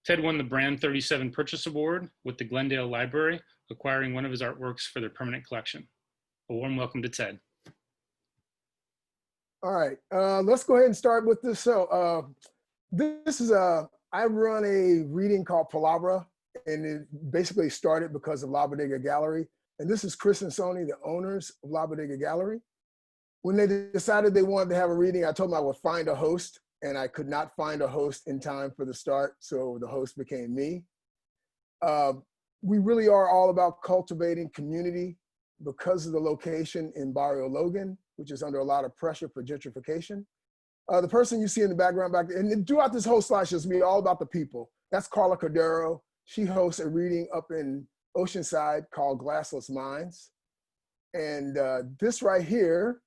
Ted won the Brand 37 Purchase Award with the Glendale Library, acquiring one of his artworks for their permanent collection. A warm welcome to Ted. All right, let's go ahead and start with this. So this is I run a reading called Palabra, and it basically started because of La Bodega Gallery. And this is Chris and Sony, the owners of La Bodega Gallery. When they decided they wanted to have a reading, I told them I would find a host, and I could not find a host in time for the start, so the host became me. We really are all about cultivating community because of the location in Barrio Logan, which is under a lot of pressure for gentrification. The person you see in the background back there, and throughout this whole slide shows me all about the people. That's Carla Cordero. She hosts a reading up in Oceanside called Glassless Minds. And this right here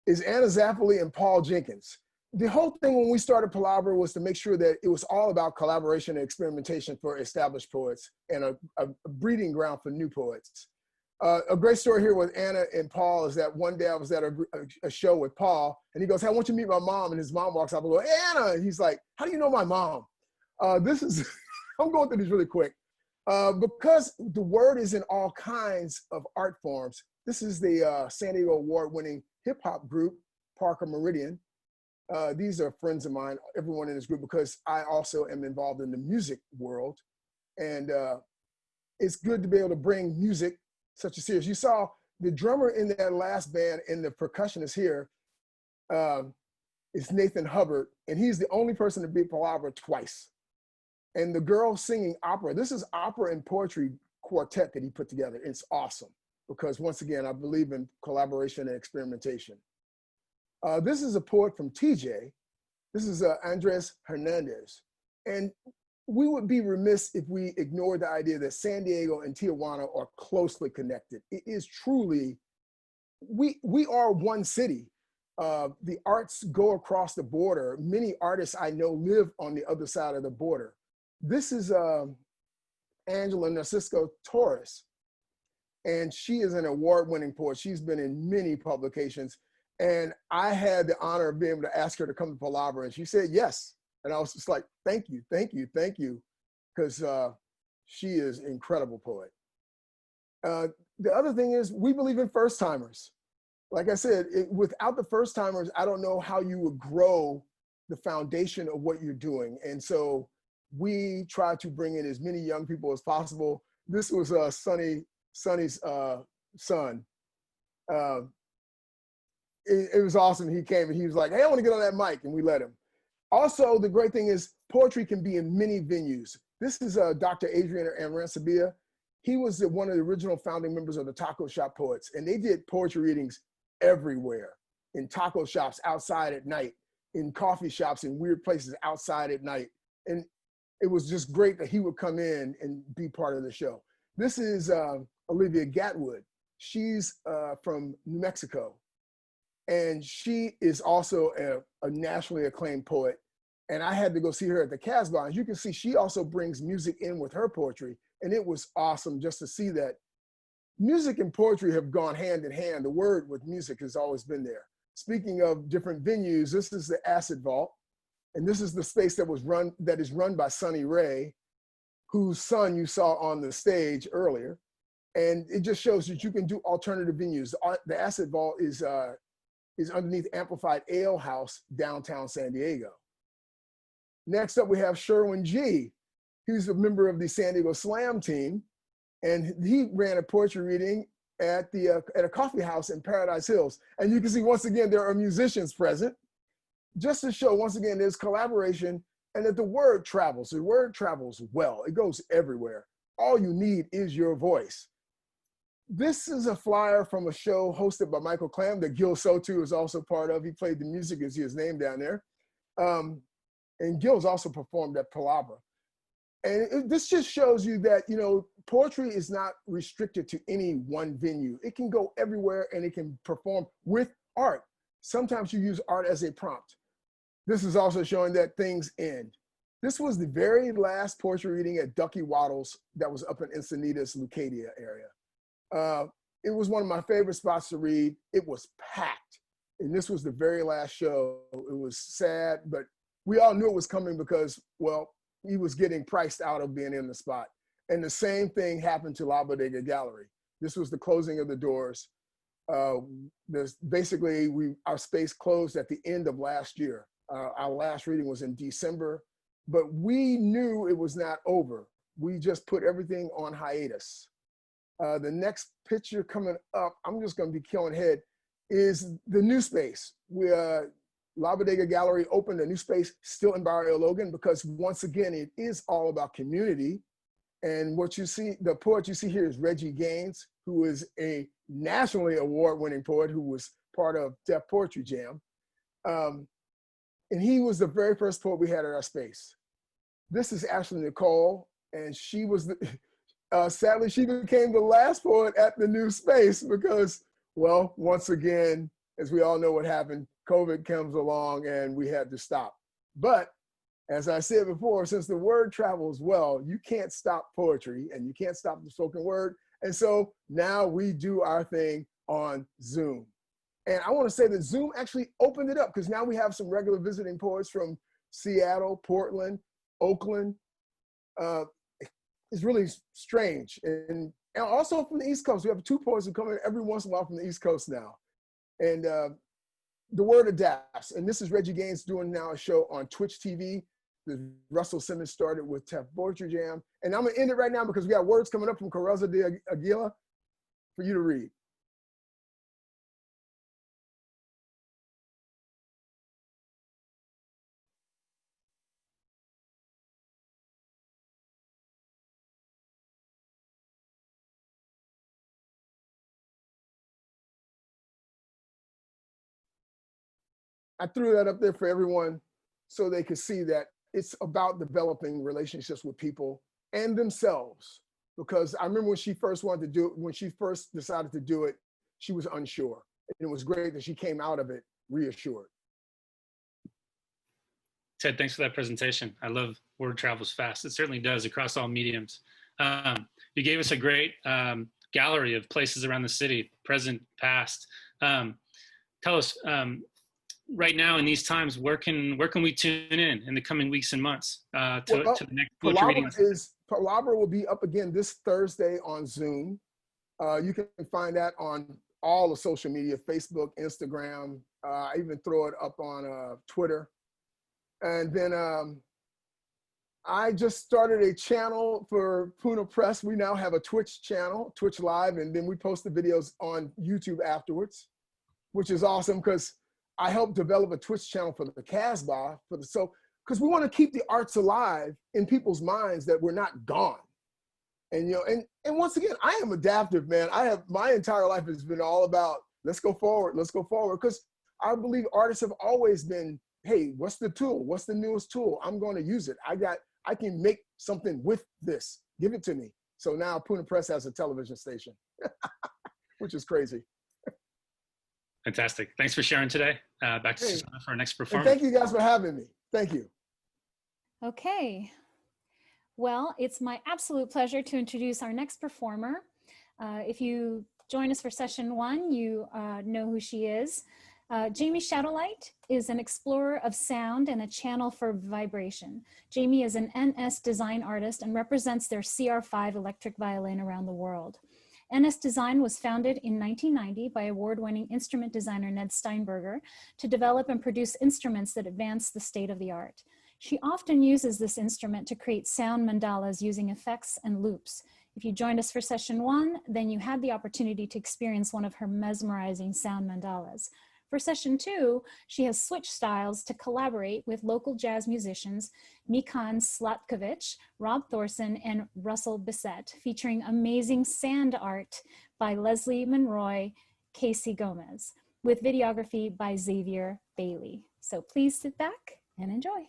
is Anna Zappoli and Paul Jenkins. The whole thing when we started Palabra was to make sure that it was all about collaboration and experimentation for established poets and a breeding ground for new poets. A great story here with Anna and Paul is that one day I was at a show with Paul, and he goes, "Hey, I want you to meet my mom." And his mom walks up and goes, "Hey, Anna." And he's like, "How do you know my mom?" This is, I'm going through this really quick. Because the word is in all kinds of art forms, this is the San Diego award-winning hip hop group, Parker Meridian. These are friends of mine, everyone in this group, because I also am involved in the music world. And it's good to be able to bring music such a series. You saw the drummer in that last band and the percussionist here is Nathan Hubbard, and he's the only person to beat Palabra twice. And the girl singing opera, this is opera and poetry quartet that he put together. It's awesome because once again, I believe in collaboration and experimentation. This is a poet from TJ. This is Andres Hernandez. And we would be remiss if we ignored the idea that San Diego and Tijuana are closely connected. It is truly, we are one city. The arts go across the border. Many artists I know live on the other side of the border. This is Angela Narcisco Torres, and she is an award-winning poet. She's been in many publications, and I had the honor of being able to ask her to come to Palabra, and she said yes. And I was just like, thank you, thank you, thank you, because she is an incredible poet. The other thing is we believe in first-timers. Like I said, without the first-timers, I don't know how you would grow the foundation of what you're doing. And so we try to bring in as many young people as possible. This was Sonny's son. It was awesome. He came and he was like, "Hey, I want to get on that mic," and we let him. Also, the great thing is poetry can be in many venues. This is Dr. Adrian Amaransabia. He was one of the original founding members of the Taco Shop Poets, and they did poetry readings everywhere, in taco shops outside at night, in coffee shops, in weird places outside at night. And it was just great that he would come in and be part of the show. This is Olivia Gatwood. She's from New Mexico. And she is also a nationally acclaimed poet. And I had to go see her at the Casbah. As you can see, she also brings music in with her poetry. And it was awesome just to see that music and poetry have gone hand in hand. The word with music has always been there. Speaking of different venues, this is the Acid Vault. And this is the space that is run by Sonny Ray, whose son you saw on the stage earlier. And it just shows that you can do alternative venues. The Acid Vault is underneath Amplified Ale House, downtown San Diego. Next up, we have Sherwin G. He's a member of the San Diego Slam team, and he ran a poetry reading at a coffee house in Paradise Hills. And you can see, once again, there are musicians present, just to show, once again, there's collaboration and that the word travels. The word travels well. It goes everywhere. All you need is your voice. This is a flyer from a show hosted by Michael Clam that Gil Sotu is also part of. He played the music, as his name down there. And Gil's also performed at Palabra. And this just shows you that, you know, poetry is not restricted to any one venue. It can go everywhere and it can perform with art. Sometimes you use art as a prompt. This is also showing that things end. This was the very last poetry reading at Ducky Waddles that was up in Encinitas, Leucadia area. It was one of my favorite spots to read. It was packed. And this was the very last show. It was sad, but we all knew it was coming because, well, he was getting priced out of being in the spot. And the same thing happened to La Bodega Gallery. This was the closing of the doors. Basically, our space closed at the end of last year. Our last reading was in December, but we knew it was not over. We just put everything on hiatus. The next picture coming up, I'm just gonna be killing head, is the new space. La Bodega Gallery opened a new space still in Barrio Logan because once again, it is all about community. And what you see, the poet you see here is Reggie Gaines, who is a nationally award-winning poet who was part of Def Poetry Jam. And he was the very first poet we had at our space. This is Ashley Nicole, and she was, sadly, she became the last poet at the new space because, well, once again, as we all know what happened, COVID comes along and we had to stop. But as I said before, since the word travels well, you can't stop poetry and you can't stop the spoken word. And so now we do our thing on Zoom. And I want to say that Zoom actually opened it up because now we have some regular visiting poets from Seattle, Portland, Oakland. It's really strange. And also from the East Coast, we have 2 poets who come in every once in a while from the East Coast now. And the word adapts. And this is Reggie Gaines doing now a show on Twitch TV. The Russell Simmons started with Def Poetry Jam. And I'm gonna end it right now because we got words coming up from Carrozza de Aguila for you to read. I threw that up there for everyone so they could see that it's about developing relationships with people and themselves. Because I remember when she first wanted to do it, when she first decided to do it, she was unsure. And it was great that she came out of it reassured. Ted, thanks for that presentation. I love word travels fast. It certainly does across all mediums. You gave us a great gallery of places around the city, present, past. Tell us, right now in these times, where can we tune in the coming weeks and months to the next poetry reading? Palabra will be up again this Thursday on Zoom. You can find that on all the social media, Facebook, Instagram. I even throw it up on Twitter. And then I just started a channel for Puna Press. We now have a Twitch channel, Twitch Live, and then we post the videos on YouTube afterwards, which is awesome because I helped develop a Twitch channel for the Casbah, because we want to keep the arts alive in people's minds that we're not gone. And, you know, and once again, I am adaptive, man. My entire life has been all about, let's go forward, because I believe artists have always been, hey, what's the tool? What's the newest tool? I'm going to use it. I can make something with this. Give it to me. So now Puna Press has a television station, which is crazy. Fantastic. Thanks for sharing today. Back to Susanna for our next performance. And thank you guys for having me. Thank you. Okay. Well, it's my absolute pleasure to introduce our next performer. If you join us for session 1, you know who she is. Jamie Shadowlight is an explorer of sound and a channel for vibration. Jamie is an NS design artist and represents their CR5 electric violin around the world. NS Design was founded in 1990 by award-winning instrument designer Ned Steinberger to develop and produce instruments that advance the state of the art. She often uses this instrument to create sound mandalas using effects and loops. If you joined us for session 1, then you had the opportunity to experience one of her mesmerizing sound mandalas. For session 2, she has switched styles to collaborate with local jazz musicians Mikan Slatkovich, Rob Thorson, and Russell Bissett, featuring amazing sand art by Leslie Monroy, Casey Gomez, with videography by Xavier Bailey. So please sit back and enjoy.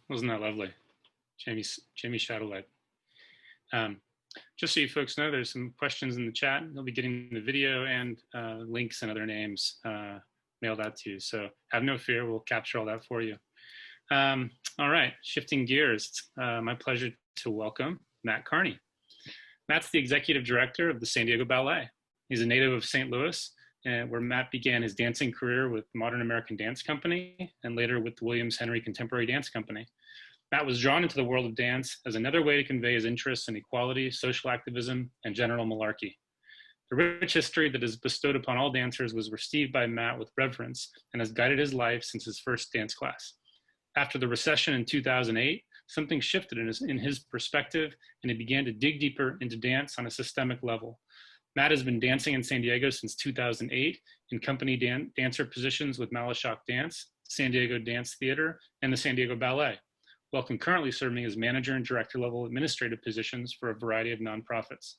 Wasn't that lovely? Jamie Shadowlight. Just so you folks know, there's some questions in the chat. They'll be getting the video and links and other names mailed out to you. So have no fear, we'll capture all that for you. All right, shifting gears, it's my pleasure to welcome Matt Carney. Matt's the executive director of the San Diego Ballet. He's a native of St. Louis, where Matt began his dancing career with Modern American Dance Company and later with the Williams Henry Contemporary Dance Company. Matt was drawn into the world of dance as another way to convey his interests in equality, social activism, and general malarkey. The rich history that is bestowed upon all dancers was received by Matt with reverence and has guided his life since his first dance class. After the recession in 2008, something shifted in his perspective, and he began to dig deeper into dance on a systemic level. Matt has been dancing in San Diego since 2008 in company dancer positions with Malashok Dance, San Diego Dance Theater, and the San Diego Ballet, while concurrently serving as manager and director level administrative positions for a variety of nonprofits.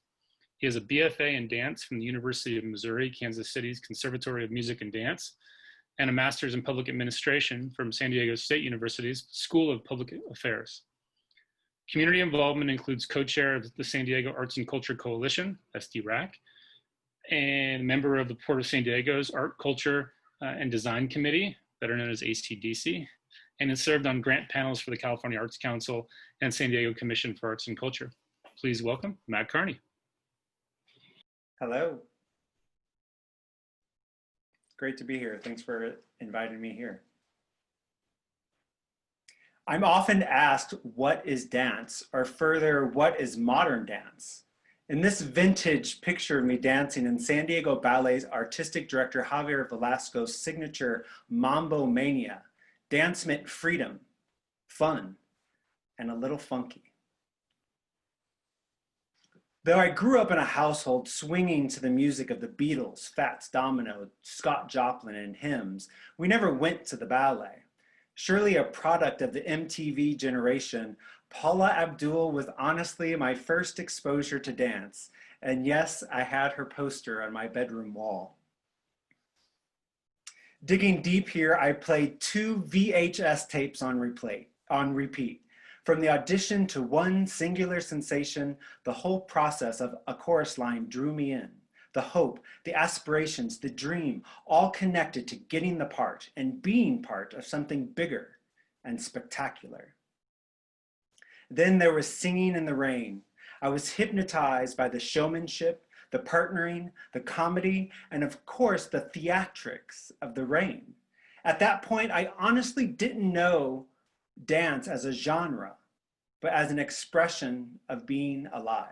He has a BFA in dance from the University of Missouri, Kansas City's Conservatory of Music and Dance, and a master's in public administration from San Diego State University's School of Public Affairs. Community involvement includes co-chair of the San Diego Arts and Culture Coalition, SDRAC, and member of the Port of San Diego's Art, Culture, and Design Committee, better known as ACDC, and has served on grant panels for the California Arts Council and San Diego Commission for Arts and Culture. Please welcome Matt Carney. Hello. Great to be here. Thanks for inviting me here. I'm often asked, what is dance? Or further, what is modern dance? In this vintage picture of me dancing in San Diego Ballet's artistic director Javier Velasco's signature Mambo Mania, dance meant freedom, fun, and a little funky. Though I grew up in a household swinging to the music of the Beatles, Fats Domino, Scott Joplin, and hymns, we never went to the ballet. Surely a product of the MTV generation, Paula Abdul was honestly my first exposure to dance. And yes, I had her poster on my bedroom wall. Digging deep here, I played 2 VHS tapes on repeat. From the audition to one singular sensation, the whole process of a chorus line drew me in. The hope, the aspirations, the dream, all connected to getting the part and being part of something bigger and spectacular. Then there was singing in the rain. I was hypnotized by the showmanship, the partnering, the comedy, and of course the theatrics of the rain. At that point, I honestly didn't know dance as a genre, but as an expression of being alive.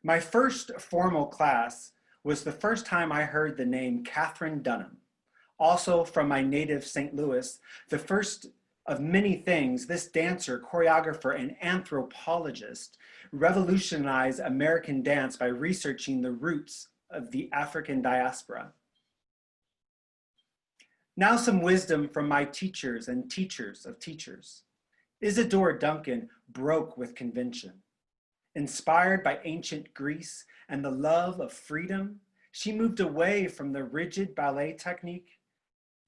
My first formal class was the first time I heard the name Katherine Dunham. Also from my native St. Louis, the first of many things, this dancer, choreographer, and anthropologist revolutionized American dance by researching the roots of the African diaspora. Now some wisdom from my teachers and teachers of teachers. Isadora Duncan broke with convention. Inspired by ancient Greece and the love of freedom, she moved away from the rigid ballet technique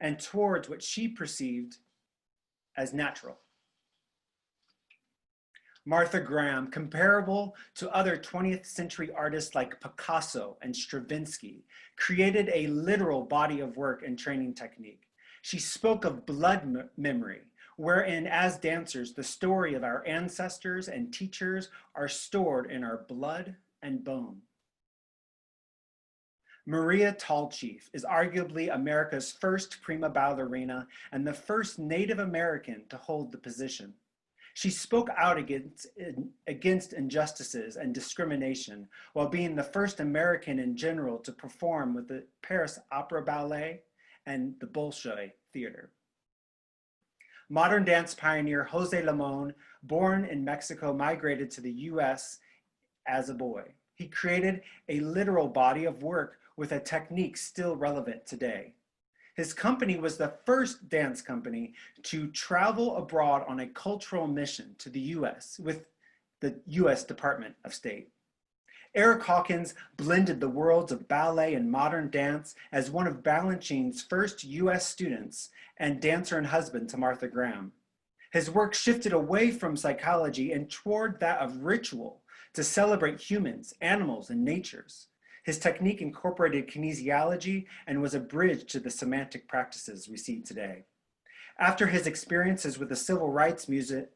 and towards what she perceived as natural. Martha Graham, comparable to other 20th century artists like Picasso and Stravinsky, created a literal body of work and training technique. She spoke of blood memory, wherein as dancers, the story of our ancestors and teachers are stored in our blood and bone. Maria Tallchief is arguably America's first prima ballerina and the first Native American to hold the position. She spoke out against injustices and discrimination while being the first American in general to perform with the Paris Opera Ballet and the Bolshoi Theater. Modern dance pioneer Jose Lamone, born in Mexico, migrated to the US as a boy. He created a literal body of work with a technique still relevant today. His company was the first dance company to travel abroad on a cultural mission to the US with the US Department of State. Eric Hawkins blended the worlds of ballet and modern dance as one of Balanchine's first US students and dancer and husband to Martha Graham. His work shifted away from psychology and toward that of ritual to celebrate humans, animals, and natures. His technique incorporated kinesiology and was a bridge to the semantic practices we see today. After his experiences with the civil rights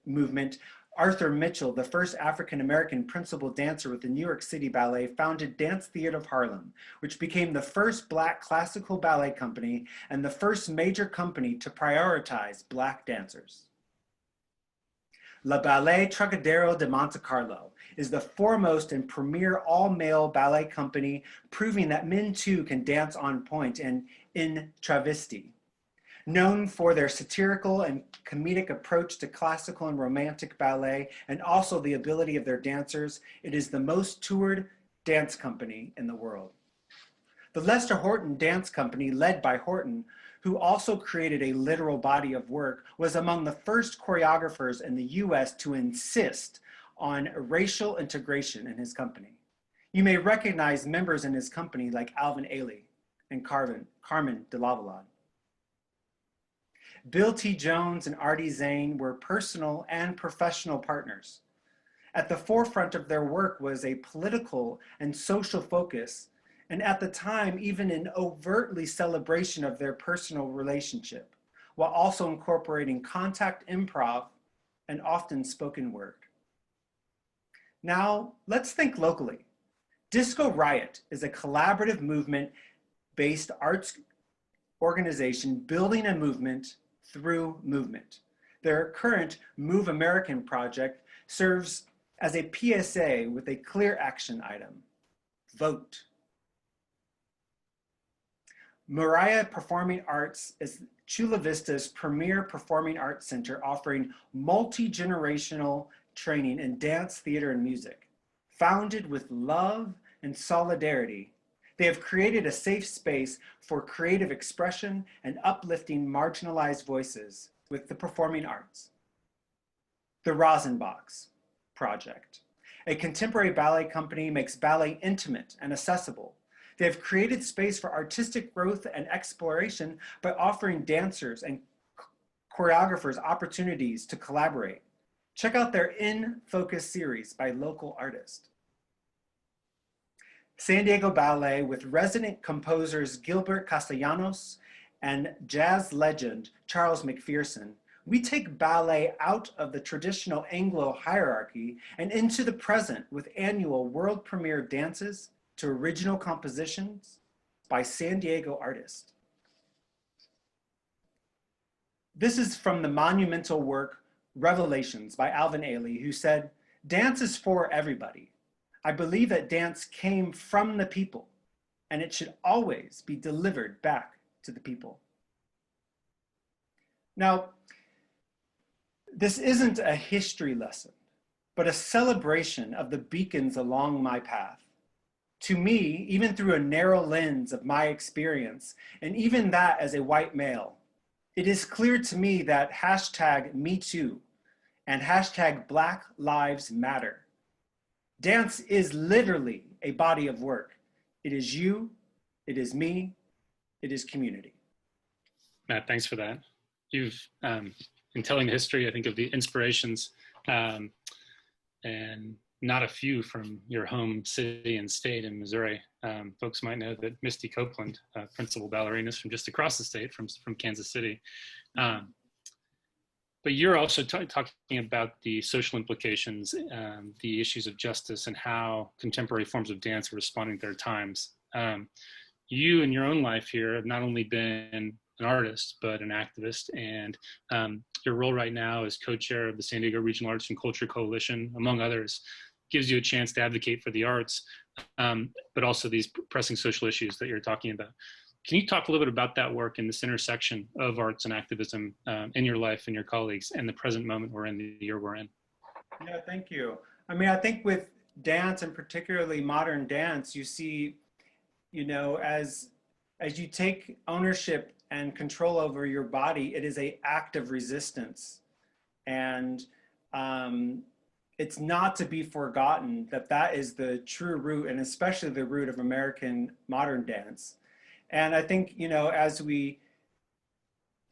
movement, Arthur Mitchell, the first African-American principal dancer with the New York City Ballet, founded Dance Theater of Harlem, which became the first Black classical ballet company and the first major company to prioritize Black dancers. La Ballet Trocadero de Monte Carlo is the foremost and premier all-male ballet company, proving that men too can dance on point and in travesti. Known for their satirical and comedic approach to classical and romantic ballet, and also the ability of their dancers, it is the most toured dance company in the world. The Lester Horton Dance Company, led by Horton, who also created a literal body of work, was among the first choreographers in the US to insist on racial integration in his company. You may recognize members in his company like Alvin Ailey and Carmen de Lavallade. Bill T. Jones and Artie Zane were personal and professional partners. At the forefront of their work was a political and social focus, and at the time, even an overtly celebration of their personal relationship, while also incorporating contact improv and often spoken word. Now, let's think locally. Disco Riot is a collaborative movement-based arts organization building a movement through movement. Their current Move American project serves as a PSA with a clear action item: vote. Mariah Performing Arts is Chula Vista's premier performing arts center, offering multi-generational training in dance, theater, and music. Founded with love and solidarity, they have created a safe space for creative expression and uplifting marginalized voices with the performing arts. The Rosenbachs Project, a contemporary ballet company, makes ballet intimate and accessible. They have created space for artistic growth and exploration by offering dancers and choreographers opportunities to collaborate. Check out their In Focus series by local artists. San Diego Ballet, with resident composers Gilbert Castellanos and jazz legend Charles McPherson, we take ballet out of the traditional Anglo hierarchy and into the present with annual world premiere dances to original compositions by San Diego artists. This is from the monumental work Revelations by Alvin Ailey, who said, "Dance is for everybody. I believe that dance came from the people, and it should always be delivered back to the people." Now, this isn't a history lesson, but a celebration of the beacons along my path. To me, even through a narrow lens of my experience, and even that as a white male, it is clear to me that #MeToo and #Black Lives Matter. Dance is literally a body of work. It is you, it is me, it is community. Matt, thanks for that. You've, in telling the history, I think of the inspirations, and not a few from your home city and state in Missouri. Folks might know that Misty Copeland, principal ballerina, is from just across the state, from Kansas City. But you're also talking about the social implications, the issues of justice, and how contemporary forms of dance are responding to their times. You in your own life here have not only been an artist, but an activist, and your role right now as co-chair of the San Diego Regional Arts and Culture Coalition, among others, gives you a chance to advocate for the arts, but also these pressing social issues that you're talking about. Can you talk a little bit about that work in this intersection of arts and activism in your life and your colleagues and the present moment we're in, the year we're in? Yeah, thank you. I mean, I think with dance, and particularly modern dance, you see, you know, as you take ownership and control over your body, it is an act of resistance. And it's not to be forgotten that that is the true root, and especially the root of American modern dance. And I think, you know, as we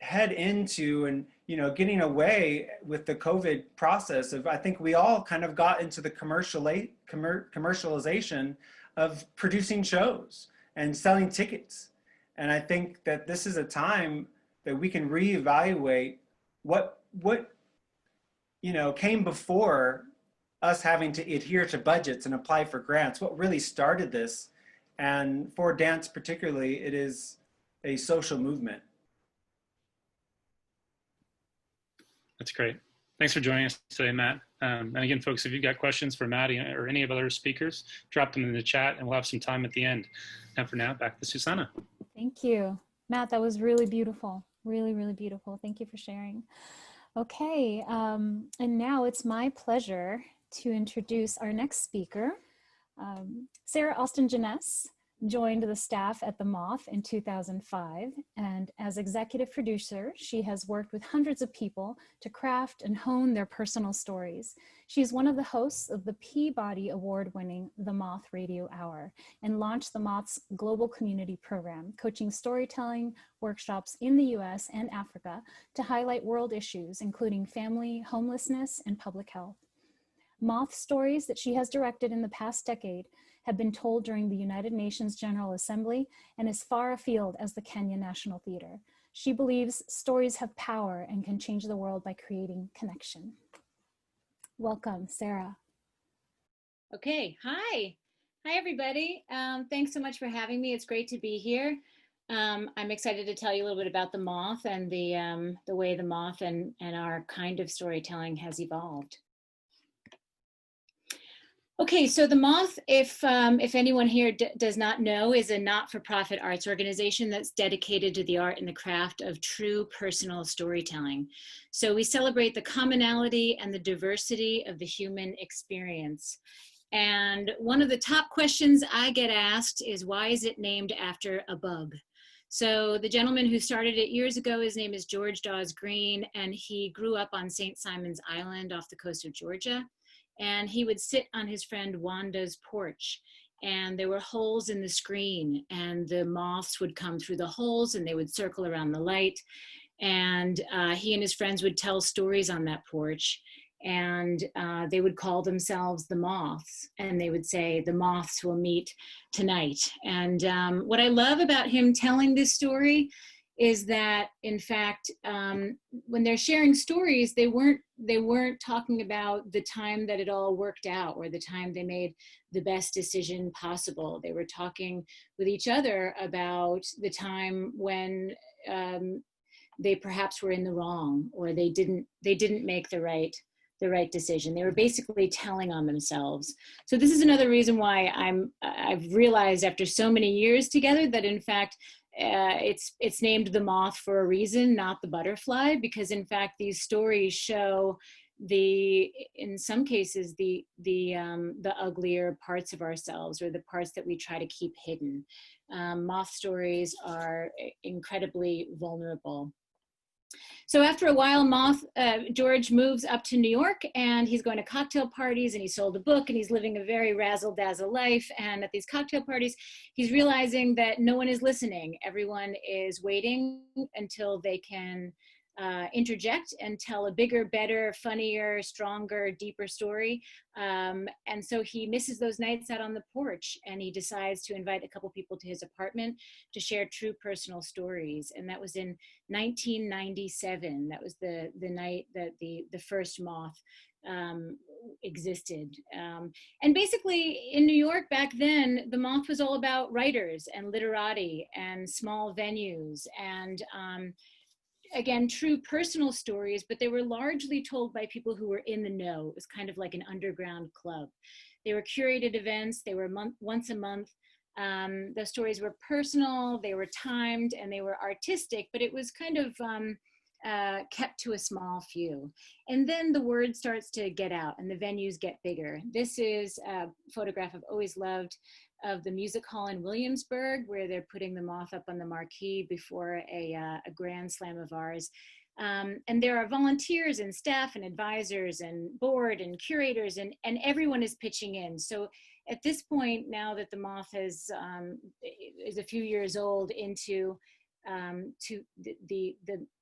head into and, you know, getting away with the COVID process of, I think we all kind of got into the commercialization of producing shows and selling tickets. And I think that this is a time that we can reevaluate what you know, came before us having to adhere to budgets and apply for grants, what really started this. And for dance particularly, it is a social movement. That's great. Thanks for joining us today, Matt. And again, folks, if you've got questions for Matt or any of other speakers, drop them in the chat and we'll have some time at the end. And for now, back to Susanna. Thank you. Matt, that was really beautiful. Really, really beautiful. Thank you for sharing. Okay, and now it's my pleasure to introduce our next speaker. Sarah Austin Jeunesse joined the staff at the Moth in 2005, and as executive producer, she has worked with hundreds of people to craft and hone their personal stories. She's one of the hosts of the Peabody Award-winning The Moth Radio Hour and launched the Moth's global community program, coaching storytelling workshops in the US and Africa to highlight world issues, including family, homelessness, and public health. Moth stories that she has directed in the past decade have been told during the United Nations General Assembly and as far afield as the Kenya National Theatre. She believes stories have power and can change the world by creating connection. Welcome, Sarah. Okay, hi. Hi, everybody. Thanks so much for having me. It's great to be here. I'm excited to tell you a little bit about the Moth and the way the Moth and our kind of storytelling has evolved. Okay, so the Moth, if anyone here does not know, is a not-for-profit arts organization that's dedicated to the art and the craft of true personal storytelling. So we celebrate the commonality and the diversity of the human experience. And one of the top questions I get asked is, why is it named after a bug? So the gentleman who started it years ago, his name is George Dawes Green, and he grew up on St. Simon's Island off the coast of Georgia. And he would sit on his friend Wanda's porch, and there were holes in the screen, and the moths would come through the holes and they would circle around the light. And he and his friends would tell stories on that porch, and they would call themselves the Moths, and they would say, the Moths will meet tonight. And what I love about him telling this story is that, in fact, when they're sharing stories, they weren't talking about the time that it all worked out or the time they made the best decision possible. They were talking with each other about the time when they perhaps were in the wrong, or they didn't make the right decision. They were basically telling on themselves. So this is another reason why I've realized after so many years together that, in fact, it's named the Moth for a reason, not the butterfly, because in fact these stories show in some cases the uglier parts of ourselves, or the parts that we try to keep hidden. Moth stories are incredibly vulnerable. So after a while, George moves up to New York, and he's going to cocktail parties, and he sold a book, and he's living a very razzle-dazzle life. And at these cocktail parties, he's realizing that no one is listening. Everyone is waiting until they can interject and tell a bigger, better, funnier, stronger, deeper story. And so he misses those nights out on the porch, and he decides to invite a couple people to his apartment to share true personal stories. And that was in 1997. That was the night that the first Moth existed. And basically in New York back then, the Moth was all about writers and literati and small venues and again, true personal stories, but they were largely told by people who were in the know. It was kind of like an underground club. They were curated events. They were once a month. The stories were personal, they were timed, and they were artistic, but it was kind of kept to a small few. And then the word starts to get out and the venues get bigger. This is a photograph I've always loved of the music hall in Williamsburg, where they're putting the Moth up on the marquee before a grand slam of ours. And there are volunteers and staff and advisors and board and curators, and everyone is pitching in. So at this point, now that the Moth is a few years old into to the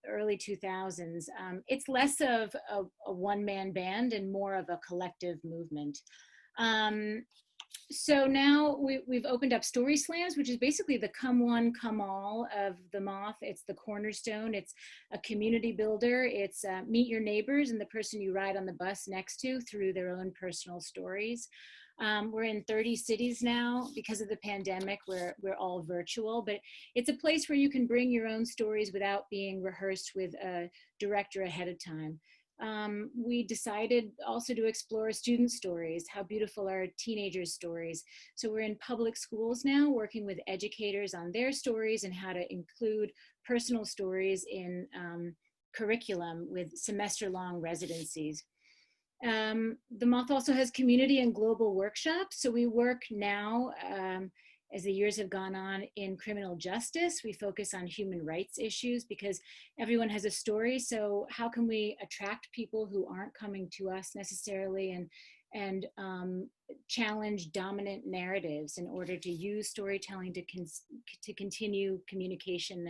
early 2000s. It's less of a one-man band and more of a collective movement. So now we've opened up Story Slams, which is basically the come one, come all of the Moth. It's the cornerstone. It's a community builder. It's meet your neighbors and the person you ride on the bus next to through their own personal stories. We're in 30 cities now. Because of the pandemic, we're all virtual, but it's a place where you can bring your own stories without being rehearsed with a director ahead of time. We decided also to explore student stories. How beautiful are teenagers' stories? So we're in public schools now, working with educators on their stories and how to include personal stories in curriculum with semester-long residencies. The Moth also has community and global workshops. So we work now, as the years have gone on, in criminal justice. We focus on human rights issues because everyone has a story. So how can we attract people who aren't coming to us necessarily and challenge dominant narratives in order to use storytelling to continue communication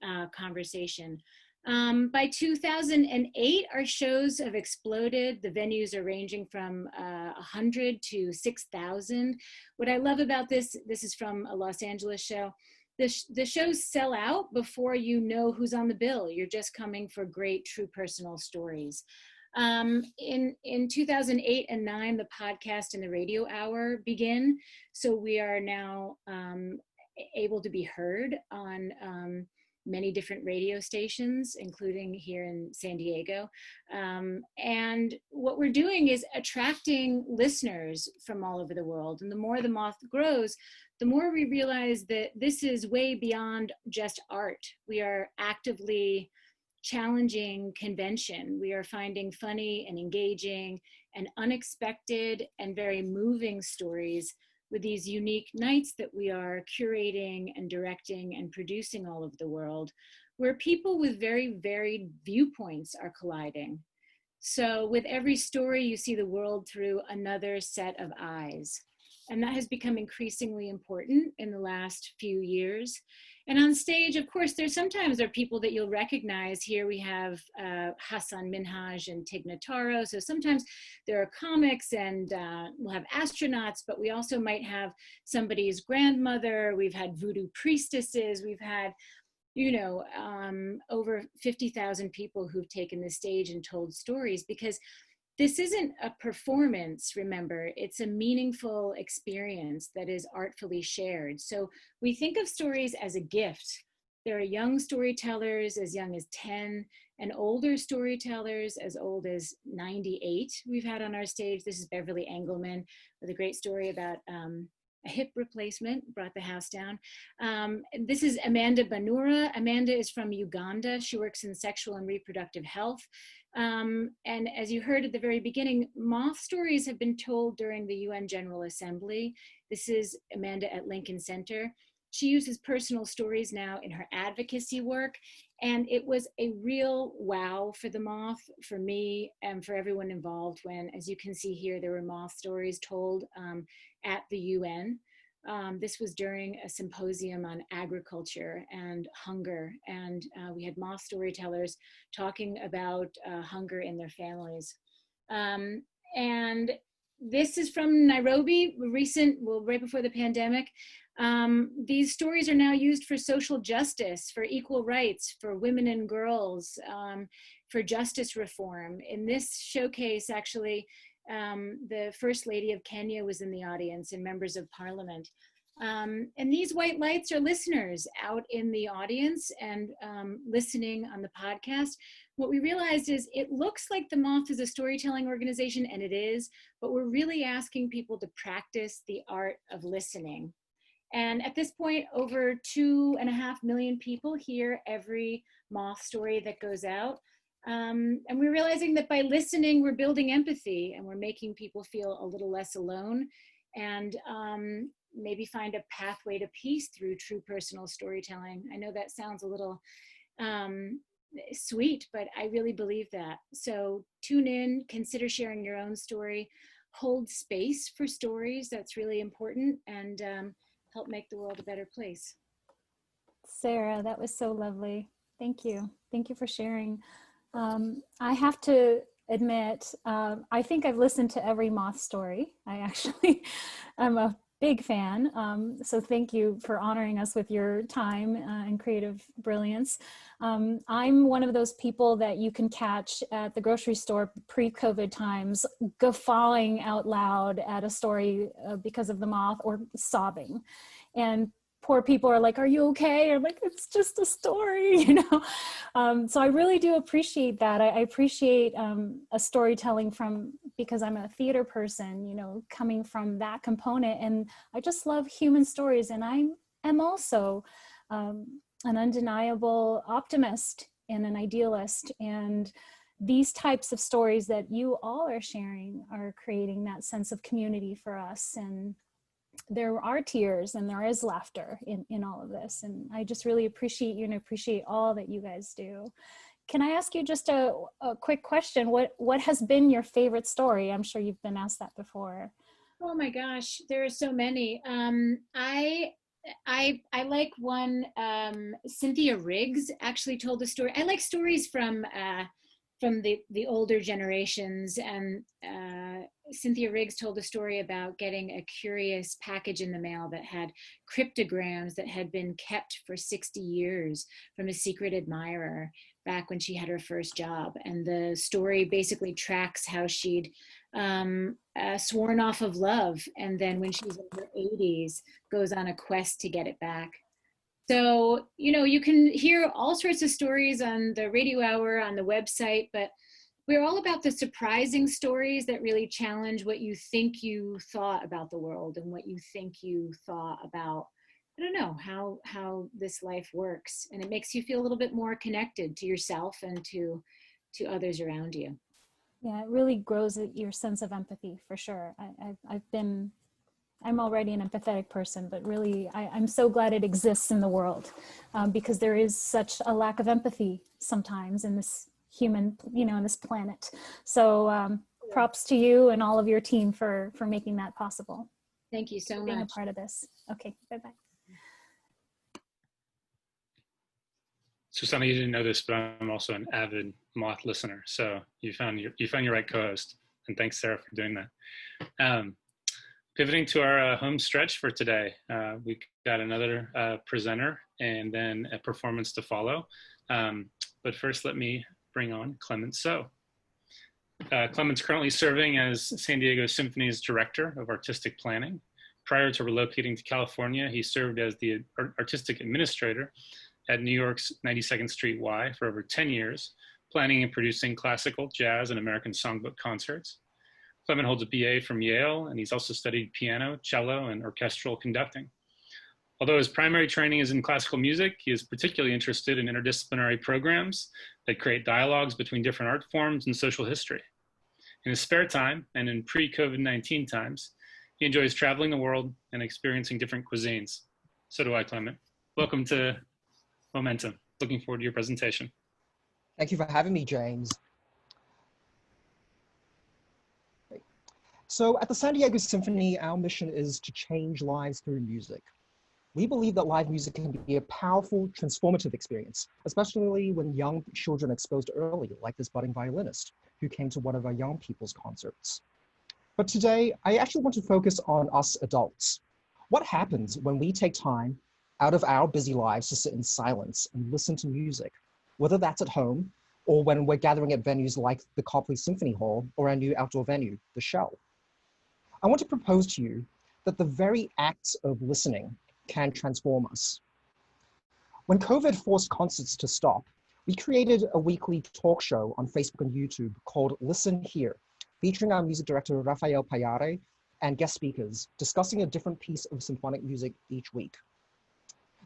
and conversation. By 2008, our shows have exploded. The venues are ranging from 100 to 6,000. What I love about this is from a Los Angeles show. The shows sell out before you know who's on the bill. You're just coming for great, true personal stories. In 2008 and 2009, the podcast and the radio hour begin. So we are now able to be heard on many different radio stations, including here in San Diego. And what we're doing is attracting listeners from all over the world. And the more the Moth grows, the more we realize that this is way beyond just art. We are actively challenging convention. We are finding funny and engaging and unexpected and very moving stories with these unique nights that we are curating and directing and producing all over the world, where people with very varied viewpoints are colliding. So with every story, you see the world through another set of eyes. And that has become increasingly important in the last few years. And on stage, of course, sometimes there are people that you'll recognize. Here we have Hassan Minhaj and Tig Notaro. So sometimes there are comics and we'll have astronauts, but we also might have somebody's grandmother. We've had voodoo priestesses. We've had, over 50,000 people who've taken the stage and told stories, because this isn't a performance, remember, it's a meaningful experience that is artfully shared. So we think of stories as a gift. There are young storytellers as young as 10 and older storytellers as old as 98 we've had on our stage. This is Beverly Engelman with a great story about a hip replacement, brought the house down. This is Amanda Banura. Amanda is from Uganda. She works in sexual and reproductive health. And as you heard at the very beginning, Moth stories have been told during the UN General Assembly. This is Amanda at Lincoln Center. She uses personal stories now in her advocacy work. And it was a real wow for the Moth, for me, and for everyone involved when, as you can see here, there were Moth stories told at the UN. This was during a symposium on agriculture and hunger. And we had Moth storytellers talking about hunger in their families. And this is from Nairobi, right before the pandemic. These stories are now used for social justice, for equal rights, for women and girls, for justice reform. In this showcase, actually, the First Lady of Kenya was in the audience and members of parliament. And these white lights are listeners out in the audience and listening on the podcast. What we realized is it looks like the Moth is a storytelling organization, and it is, but we're really asking people to practice the art of listening. And at this point, over 2.5 million people hear every Moth story that goes out. And we're realizing that by listening, we're building empathy and we're making people feel a little less alone and maybe find a pathway to peace through true personal storytelling. I know that sounds a little sweet, but I really believe that. So tune in, consider sharing your own story, hold space for stories. That's really important, and help make the world a better place. Sarah, that was so lovely. Thank you. Thank you for sharing. I have to admit, I think I've listened to every Moth story. I'm a big fan. So thank you for honoring us with your time and creative brilliance. I'm one of those people that you can catch at the grocery store pre-COVID times, guffawing out loud at a story because of the Moth or sobbing. And poor people are like, "Are you okay?" I'm like, "It's just a story," you know? So I really do appreciate that. I appreciate a storytelling because I'm a theater person, you know, coming from that component. And I just love human stories. And I am also an undeniable optimist and an idealist. And these types of stories that you all are sharing are creating that sense of community for us. And there are tears and there is laughter in all of this. And I just really appreciate you and appreciate all that you guys do. Can I ask you just a quick question? What has been your favorite story? I'm sure you've been asked that before. Oh my gosh, there are so many. I like one, Cynthia Riggs actually told a story. I like stories from the older generations, and Cynthia Riggs told a story about getting a curious package in the mail that had cryptograms that had been kept for 60 years from a secret admirer back when she had her first job. And the story basically tracks how she'd sworn off of love, and then when she was in her 80s goes on a quest to get it back. So, you know, you can hear all sorts of stories on the radio hour, on the website, but we're all about the surprising stories that really challenge what you think you thought about the world and what you think you thought about, I don't know, how this life works. And it makes you feel a little bit more connected to yourself and to others around you. Yeah, it really grows your sense of empathy for sure. I'm already an empathetic person, but really I'm so glad it exists in the world because there is such a lack of empathy sometimes in this human, you know, in this planet. So props to you and all of your team for making that possible. Thank you so much. Being a part of this. Okay, bye-bye. Susanna, you didn't know this, but I'm also an avid Moth listener. So you found your right co-host, and thanks, Sarah, for doing that. Pivoting to our home stretch for today, we got another presenter and then a performance to follow. But first, let me bring on Clement So. Clement's currently serving as San Diego Symphony's Director of Artistic Planning. Prior to relocating to California, he served as the Artistic Administrator at New York's 92nd Street Y for over 10 years, planning and producing classical, jazz, and American songbook concerts. Clement holds a BA from Yale, and he's also studied piano, cello, and orchestral conducting. Although his primary training is in classical music, he is particularly interested in interdisciplinary programs that create dialogues between different art forms and social history. In his spare time, and in pre-COVID-19 times, he enjoys traveling the world and experiencing different cuisines. So do I, Clement. Welcome to Momentum. Looking forward to your presentation. Thank you for having me, James. So at the San Diego Symphony, our mission is to change lives through music. We believe that live music can be a powerful, transformative experience, especially when young children are exposed early, like this budding violinist who came to one of our young people's concerts. But today, I actually want to focus on us adults. What happens when we take time out of our busy lives to sit in silence and listen to music, whether that's at home or when we're gathering at venues like the Copley Symphony Hall or our new outdoor venue, the Shell? I want to propose to you that the very act of listening can transform us. When COVID forced concerts to stop, we created a weekly talk show on Facebook and YouTube called Listen Here, featuring our music director, Rafael Payare, and guest speakers, discussing a different piece of symphonic music each week.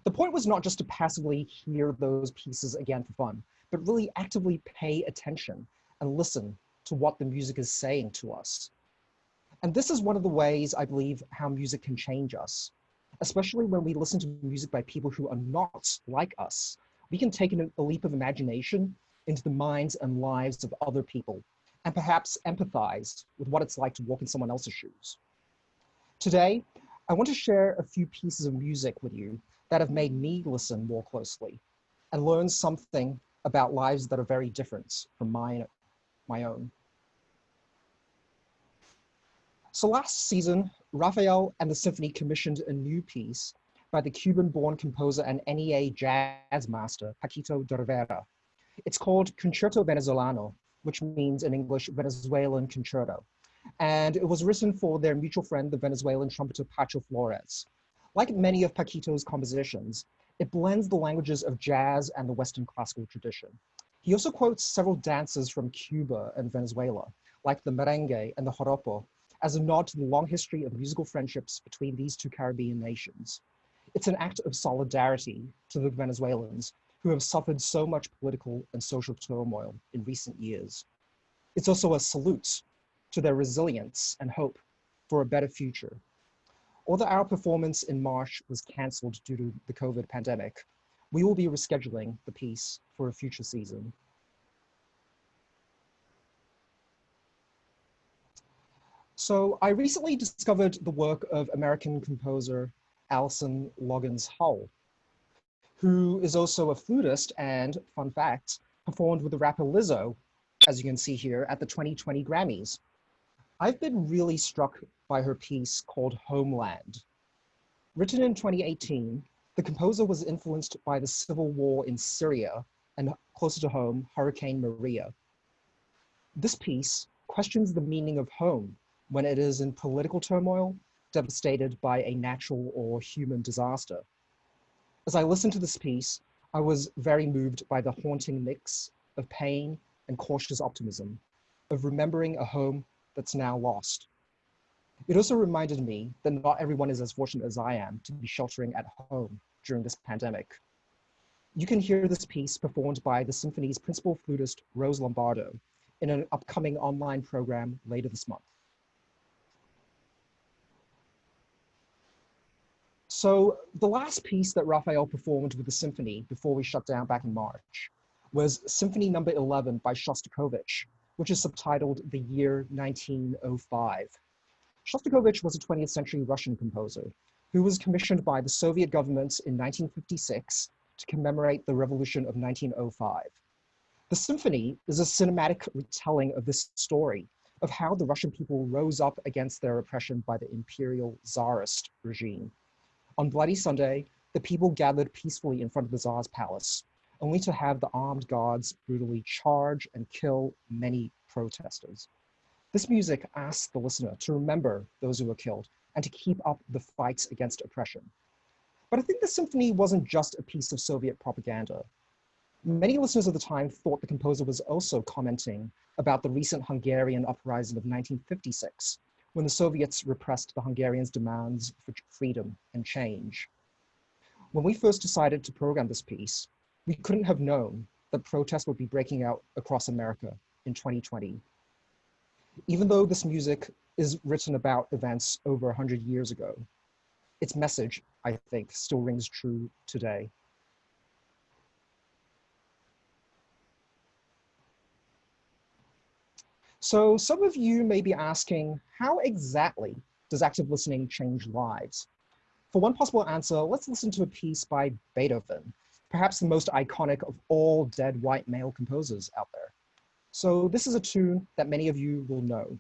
The point was not just to passively hear those pieces again for fun, but really actively pay attention and listen to what the music is saying to us. And this is one of the ways I believe how music can change us, especially when we listen to music by people who are not like us. We can take a leap of imagination into the minds and lives of other people, and perhaps empathize with what it's like to walk in someone else's shoes. Today, I want to share a few pieces of music with you that have made me listen more closely and learn something about lives that are very different from my own. So last season, Raphael and the Symphony commissioned a new piece by the Cuban-born composer and NEA jazz master, Paquito de Rivera. It's called Concerto Venezuelano, which means in English, Venezuelan concerto. And it was written for their mutual friend, the Venezuelan trumpeter Pacho Flores. Like many of Paquito's compositions, it blends the languages of jazz and the Western classical tradition. He also quotes several dances from Cuba and Venezuela, like the merengue and the joropo, as a nod to the long history of musical friendships between these two Caribbean nations. It's an act of solidarity to the Venezuelans who have suffered so much political and social turmoil in recent years. It's also a salute to their resilience and hope for a better future. Although our performance in March was canceled due to the COVID pandemic, we will be rescheduling the piece for a future season. So I recently discovered the work of American composer Allison Loggins-Hull, who is also a flutist and, fun fact, performed with the rapper Lizzo, as you can see here, at the 2020 Grammys. I've been really struck by her piece called Homeland. Written in 2018, the composer was influenced by the civil war in Syria and, closer to home, Hurricane Maria. This piece questions the meaning of home when it is in political turmoil, devastated by a natural or human disaster. As I listened to this piece, I was very moved by the haunting mix of pain and cautious optimism, of remembering a home that's now lost. It also reminded me that not everyone is as fortunate as I am to be sheltering at home during this pandemic. You can hear this piece performed by the Symphony's principal flutist, Rose Lombardo, in an upcoming online program later this month. So the last piece that Raphael performed with the Symphony before we shut down back in March was Symphony No. 11 by Shostakovich, which is subtitled The Year 1905. Shostakovich was a 20th century Russian composer who was commissioned by the Soviet government in 1956 to commemorate the revolution of 1905. The symphony is a cinematic retelling of this story of how the Russian people rose up against their oppression by the imperial Tsarist regime. On Bloody Sunday, the people gathered peacefully in front of the Tsar's palace, only to have the armed guards brutally charge and kill many protesters. This music asks the listener to remember those who were killed and to keep up the fight against oppression. But I think the symphony wasn't just a piece of Soviet propaganda. Many listeners of the time thought the composer was also commenting about the recent Hungarian uprising of 1956, when the Soviets repressed the Hungarians' demands for freedom and change. When we first decided to program this piece, we couldn't have known that protests would be breaking out across America in 2020. Even though this music is written about events over 100 years ago, its message, I think, still rings true today. So some of you may be asking, how exactly does active listening change lives? For one possible answer, let's listen to a piece by Beethoven, perhaps the most iconic of all dead white male composers out there. So this is a tune that many of you will know.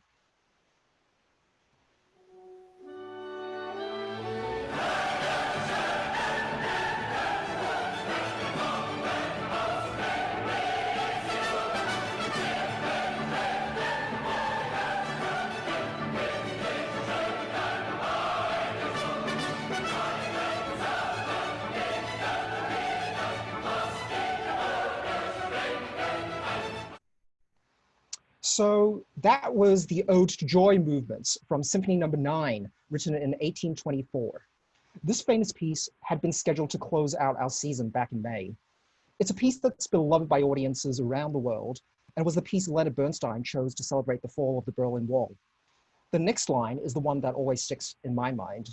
So that was the Ode to Joy movements from Symphony No. 9, written in 1824. This famous piece had been scheduled to close out our season back in May. It's a piece that's beloved by audiences around the world and was the piece Leonard Bernstein chose to celebrate the fall of the Berlin Wall. The next line is the one that always sticks in my mind.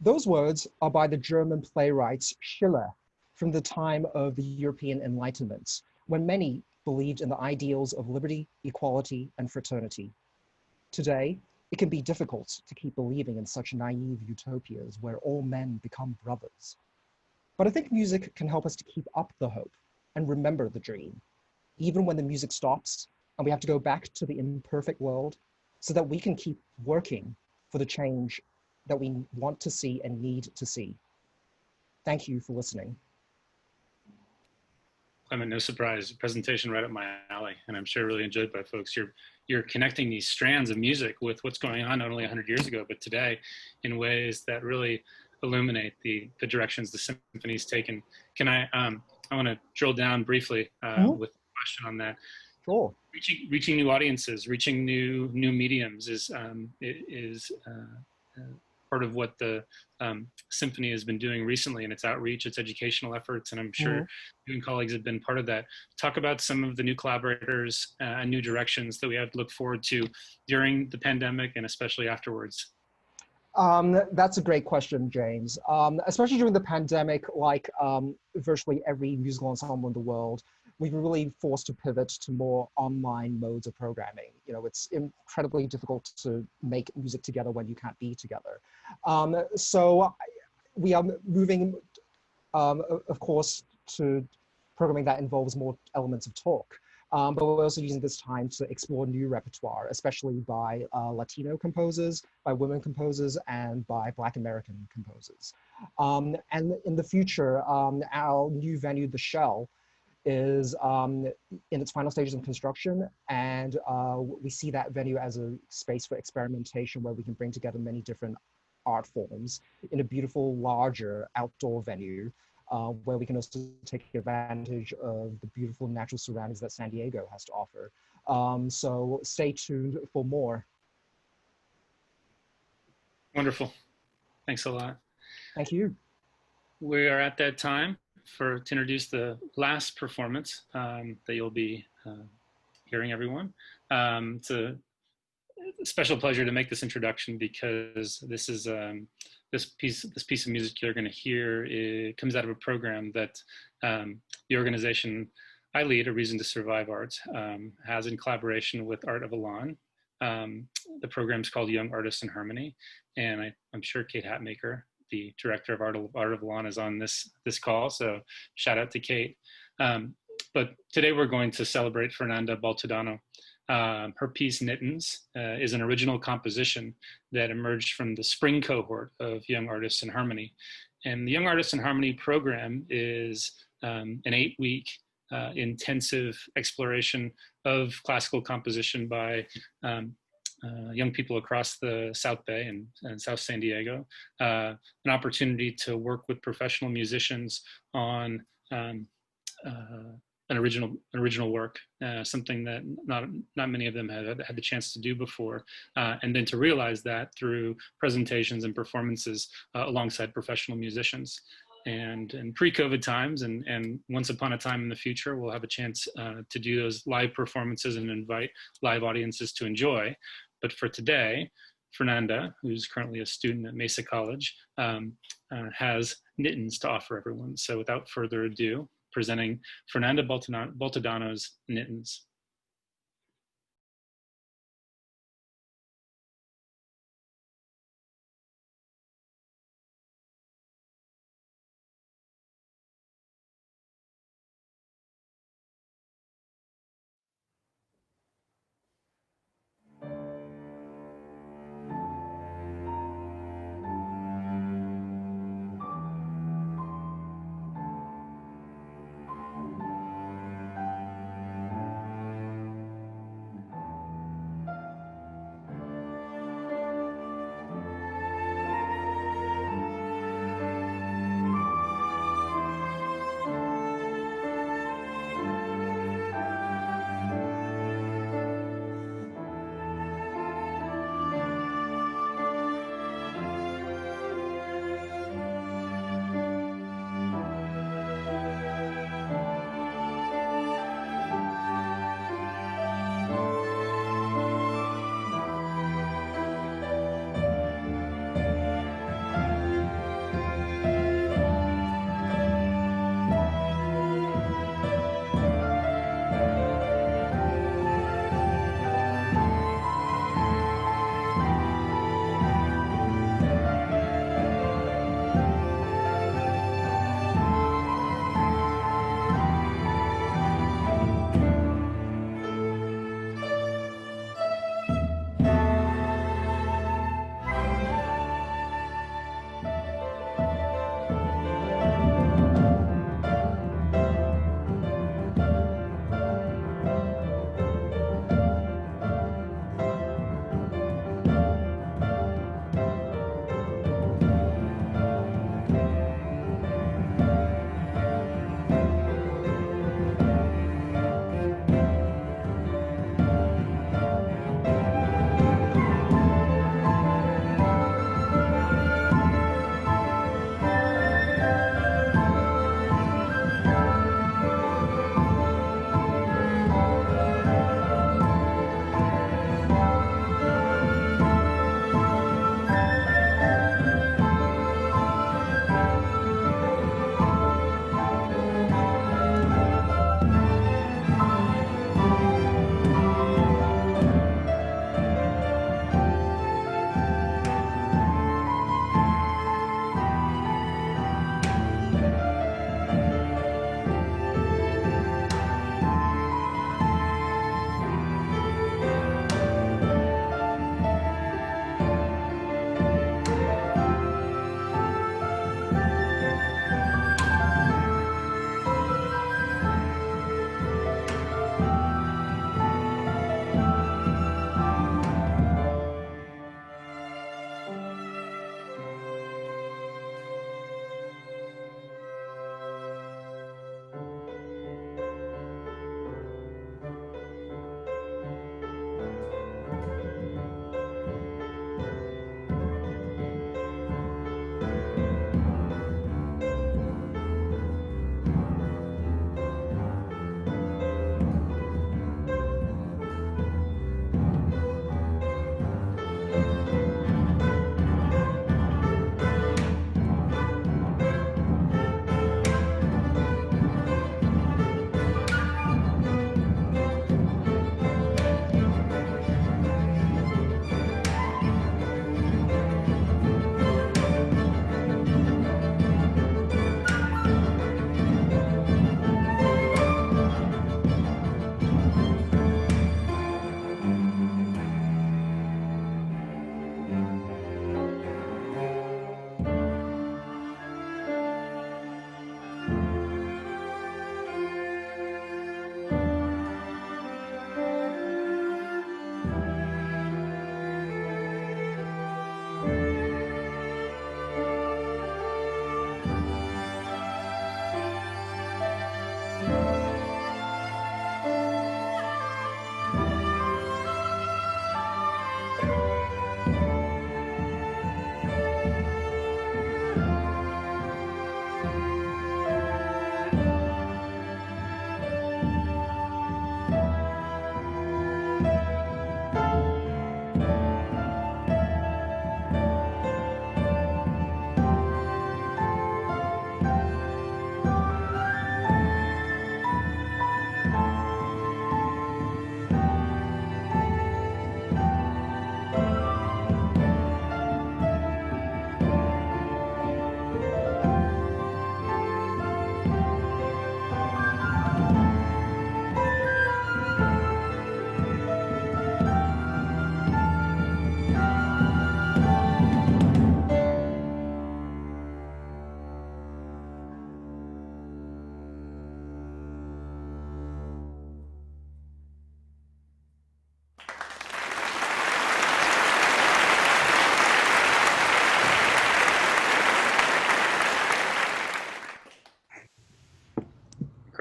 Those words are by the German playwright Schiller from the time of the European Enlightenment, when many believed in the ideals of liberty, equality, and fraternity. Today, it can be difficult to keep believing in such naive utopias where all men become brothers. But I think music can help us to keep up the hope and remember the dream, even when the music stops and we have to go back to the imperfect world, so that we can keep working for the change that we want to see and need to see. Thank you for listening. I mean, no surprise, presentation right up my alley, and I'm sure really enjoyed by folks. You're connecting these strands of music with what's going on not only 100 years ago, but today in ways that really illuminate the directions the symphony's taken. Can I want to drill down briefly with a question on that. Sure. Reaching new audiences, reaching new mediums is part of what the Symphony has been doing recently in its outreach, its educational efforts, and I'm sure you and colleagues have been part of that. Talk about some of the new collaborators and new directions that we have to look forward to during the pandemic and especially afterwards. That's a great question, James. Especially during the pandemic, like virtually every musical ensemble in the world, we were really forced to pivot to more online modes of programming. You know, it's incredibly difficult to make music together when you can't be together. So we are moving, of course, to programming that involves more elements of talk. But we're also using this time to explore new repertoire, especially by Latino composers, by women composers, and by Black American composers. And in the future, our new venue, The Shell, is in its final stages of construction, and we see that venue as a space for experimentation where we can bring together many different art forms in a beautiful, larger outdoor venue where we can also take advantage of the beautiful natural surroundings that San Diego has to offer. So stay tuned for more. Wonderful. Thanks a lot. Thank you. We are at that time to introduce the last performance that you'll be hearing, everyone. It's a special pleasure to make this introduction because this is this piece of music you're going to hear. It comes out of a program that the organization I lead, A Reason to Survive Arts, has in collaboration with Art of Allon. The program's called Young Artists in Harmony, and I'm sure Kate Hatmaker, the director of Art of Allon, is on this call, so shout out to Kate. But today we're going to celebrate Fernanda Baltodano. Her piece, Knittens, is an original composition that emerged from the spring cohort of Young Artists in Harmony. And the Young Artists in Harmony program is an 8-week intensive exploration of classical composition by young people across the South Bay and South San Diego, an opportunity to work with professional musicians on an original work, something that not many of them have had the chance to do before, and then to realize that through presentations and performances alongside professional musicians. And in pre-COVID times and once upon a time in the future, we'll have a chance to do those live performances and invite live audiences to enjoy. But for today, Fernanda, who's currently a student at Mesa College, has Knittens to offer everyone. So without further ado, presenting Fernanda Baltodano's Knittens.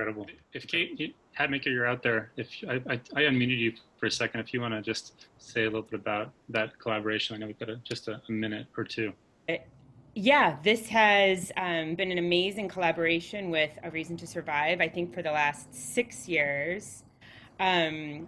incredible. If Kate Hatmaker, you're out there, if I unmuted you for a second, if you want to just say a little bit about that collaboration. I know we've got just a minute or two. Yeah, this has been an amazing collaboration with A Reason to Survive, I think for the last 6 years. And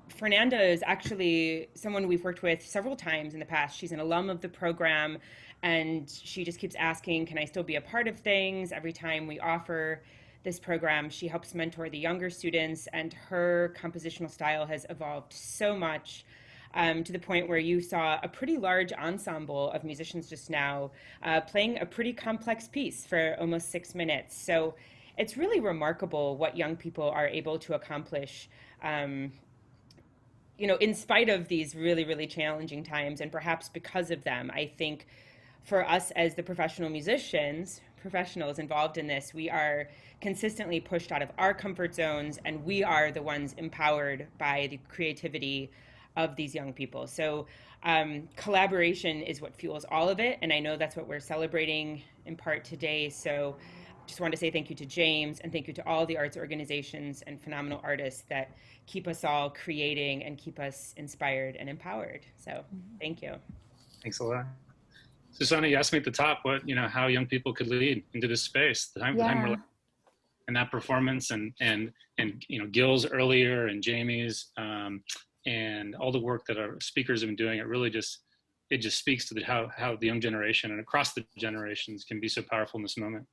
Fernanda is actually someone we've worked with several times in the past. She's an alum of the program, and she just keeps asking, can I still be a part of things? Every time we offer this program, she helps mentor the younger students, and her compositional style has evolved so much to the point where you saw a pretty large ensemble of musicians just now playing a pretty complex piece for almost 6 minutes. So it's really remarkable what young people are able to accomplish, you know, in spite of these really, really challenging times. And perhaps because of them, I think for us as the professional musicians, professionals involved in this, we are consistently pushed out of our comfort zones, and we are the ones empowered by the creativity of these young people. So collaboration is what fuels all of it. And I know that's what we're celebrating in part today. So just want to say thank you to James, and thank you to all the arts organizations and phenomenal artists that keep us all creating and keep us inspired and empowered. So thank you. Thanks a lot. Susanna, you asked me at the top how young people could lead into this space. The time we're and that performance and Gil's earlier and Jamie's and all the work that our speakers have been doing, it just speaks to how the young generation and across the generations can be so powerful in this moment.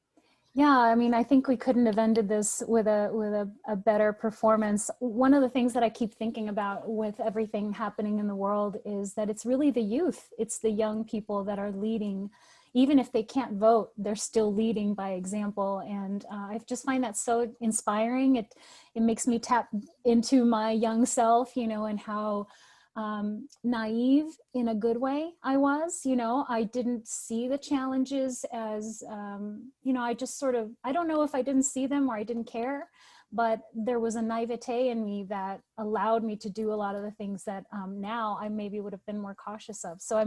Yeah, I mean, I think we couldn't have ended this with a better performance. One of the things that I keep thinking about with everything happening in the world is that it's really the youth. It's the young people that are leading. Even if they can't vote, they're still leading by example. And I just find that so inspiring. It makes me tap into my young self, and how naive in a good way I was. I didn't see the challenges as, I just I don't know if I didn't see them or I didn't care, but there was a naivete in me that allowed me to do a lot of the things that now I maybe would have been more cautious of. So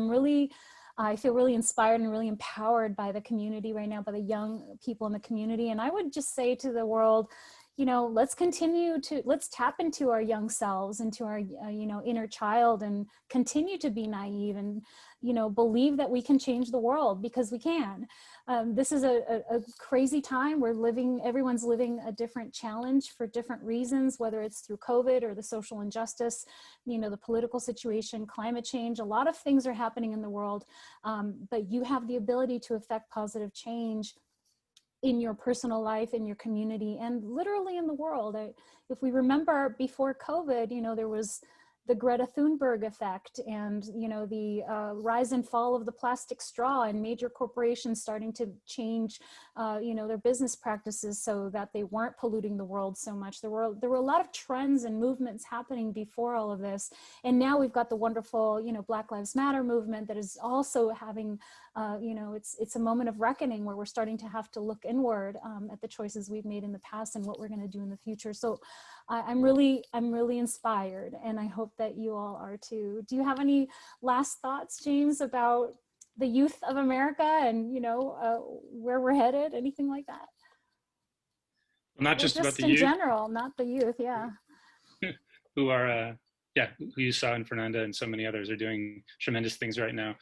I feel really inspired and really empowered by the community right now, by the young people in the community. And I would just say to the world, let's tap into our young selves, into our, inner child, and continue to be naive and, believe that we can change the world, because we can. This is a crazy time. Everyone's living a different challenge for different reasons, whether it's through COVID or the social injustice, the political situation, climate change. A lot of things are happening in the world, but you have the ability to affect positive change in your personal life, in your community, and literally in the world. If we remember before COVID, there was the Greta Thunberg effect and, the rise and fall of the plastic straw, and major corporations starting to change, their business practices so that they weren't polluting the world so much. There were a lot of trends and movements happening before all of this. And now we've got the wonderful, Black Lives Matter movement that is also having, it's a moment of reckoning where we're starting to have to look inward at the choices we've made in the past and what we're going to do in the future. So I'm really inspired, and I hope that you all are too. Do you have any last thoughts, James, about the youth of America and where we're headed? Anything like that? Not just about the in youth. General, not the youth. Yeah. Who are who you saw in Fernanda and so many others are doing tremendous things right now.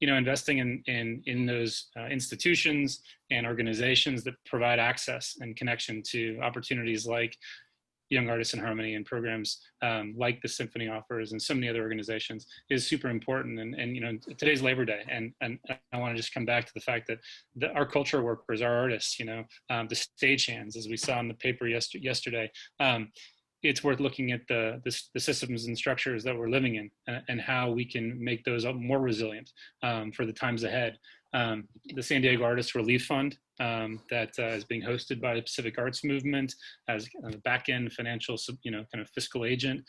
Investing in those institutions and organizations that provide access and connection to opportunities like Young Artists in Harmony and programs like the Symphony offers and so many other organizations is super important. And today's Labor Day, and I want to just come back to the fact that our culture workers, our artists, the stagehands, as we saw in the paper yesterday, it's worth looking at the systems and structures that we're living in and how we can make those more resilient for the times ahead. The San Diego Artists Relief Fund that is being hosted by the Pacific Arts Movement as a back-end financial, kind of fiscal agent,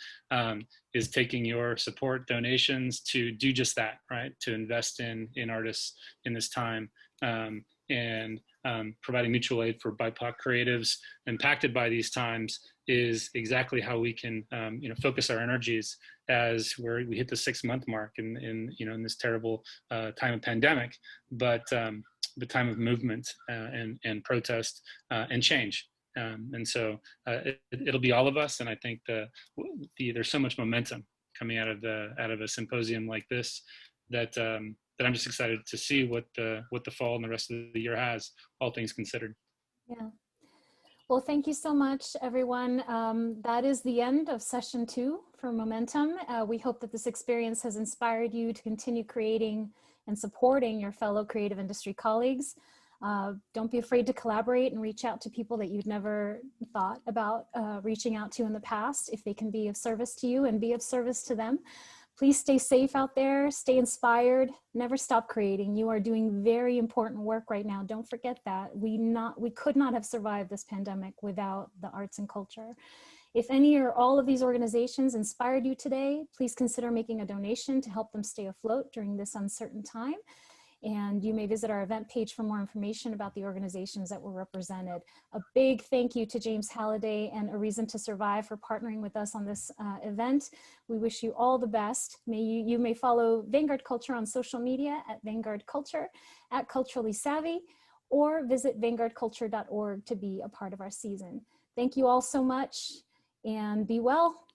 is taking your support donations to do just that, right? To invest in artists in this time, and providing mutual aid for BIPOC creatives impacted by these times is exactly how we can, focus our energies as we hit the 6-month mark in this terrible time of pandemic. But time of movement and protest and change. And so it'll be all of us. And I think there's so much momentum coming out of a symposium like this that that I'm just excited to see what the fall and the rest of the year has, all things considered. Yeah. Well, thank you so much, everyone. That is the end of session 2 for Momentum. We hope that this experience has inspired you to continue creating and supporting your fellow creative industry colleagues. Don't be afraid to collaborate and reach out to people that you'd never thought about reaching out to in the past, if they can be of service to you and be of service to them. Please stay safe out there, stay inspired, never stop creating. You are doing very important work right now. Don't forget that. We could not have survived this pandemic without the arts and culture. If any or all of these organizations inspired you today, please consider making a donation to help them stay afloat during this uncertain time. And you may visit our event page for more information about the organizations that were represented. A big thank you to James Halliday and A Reason to Survive for partnering with us on this event. We wish you all the best. You may follow Vanguard Culture on social media at Vanguard Culture, at Culturally Savvy, or visit vanguardculture.org to be a part of our season. Thank you all so much, and be well.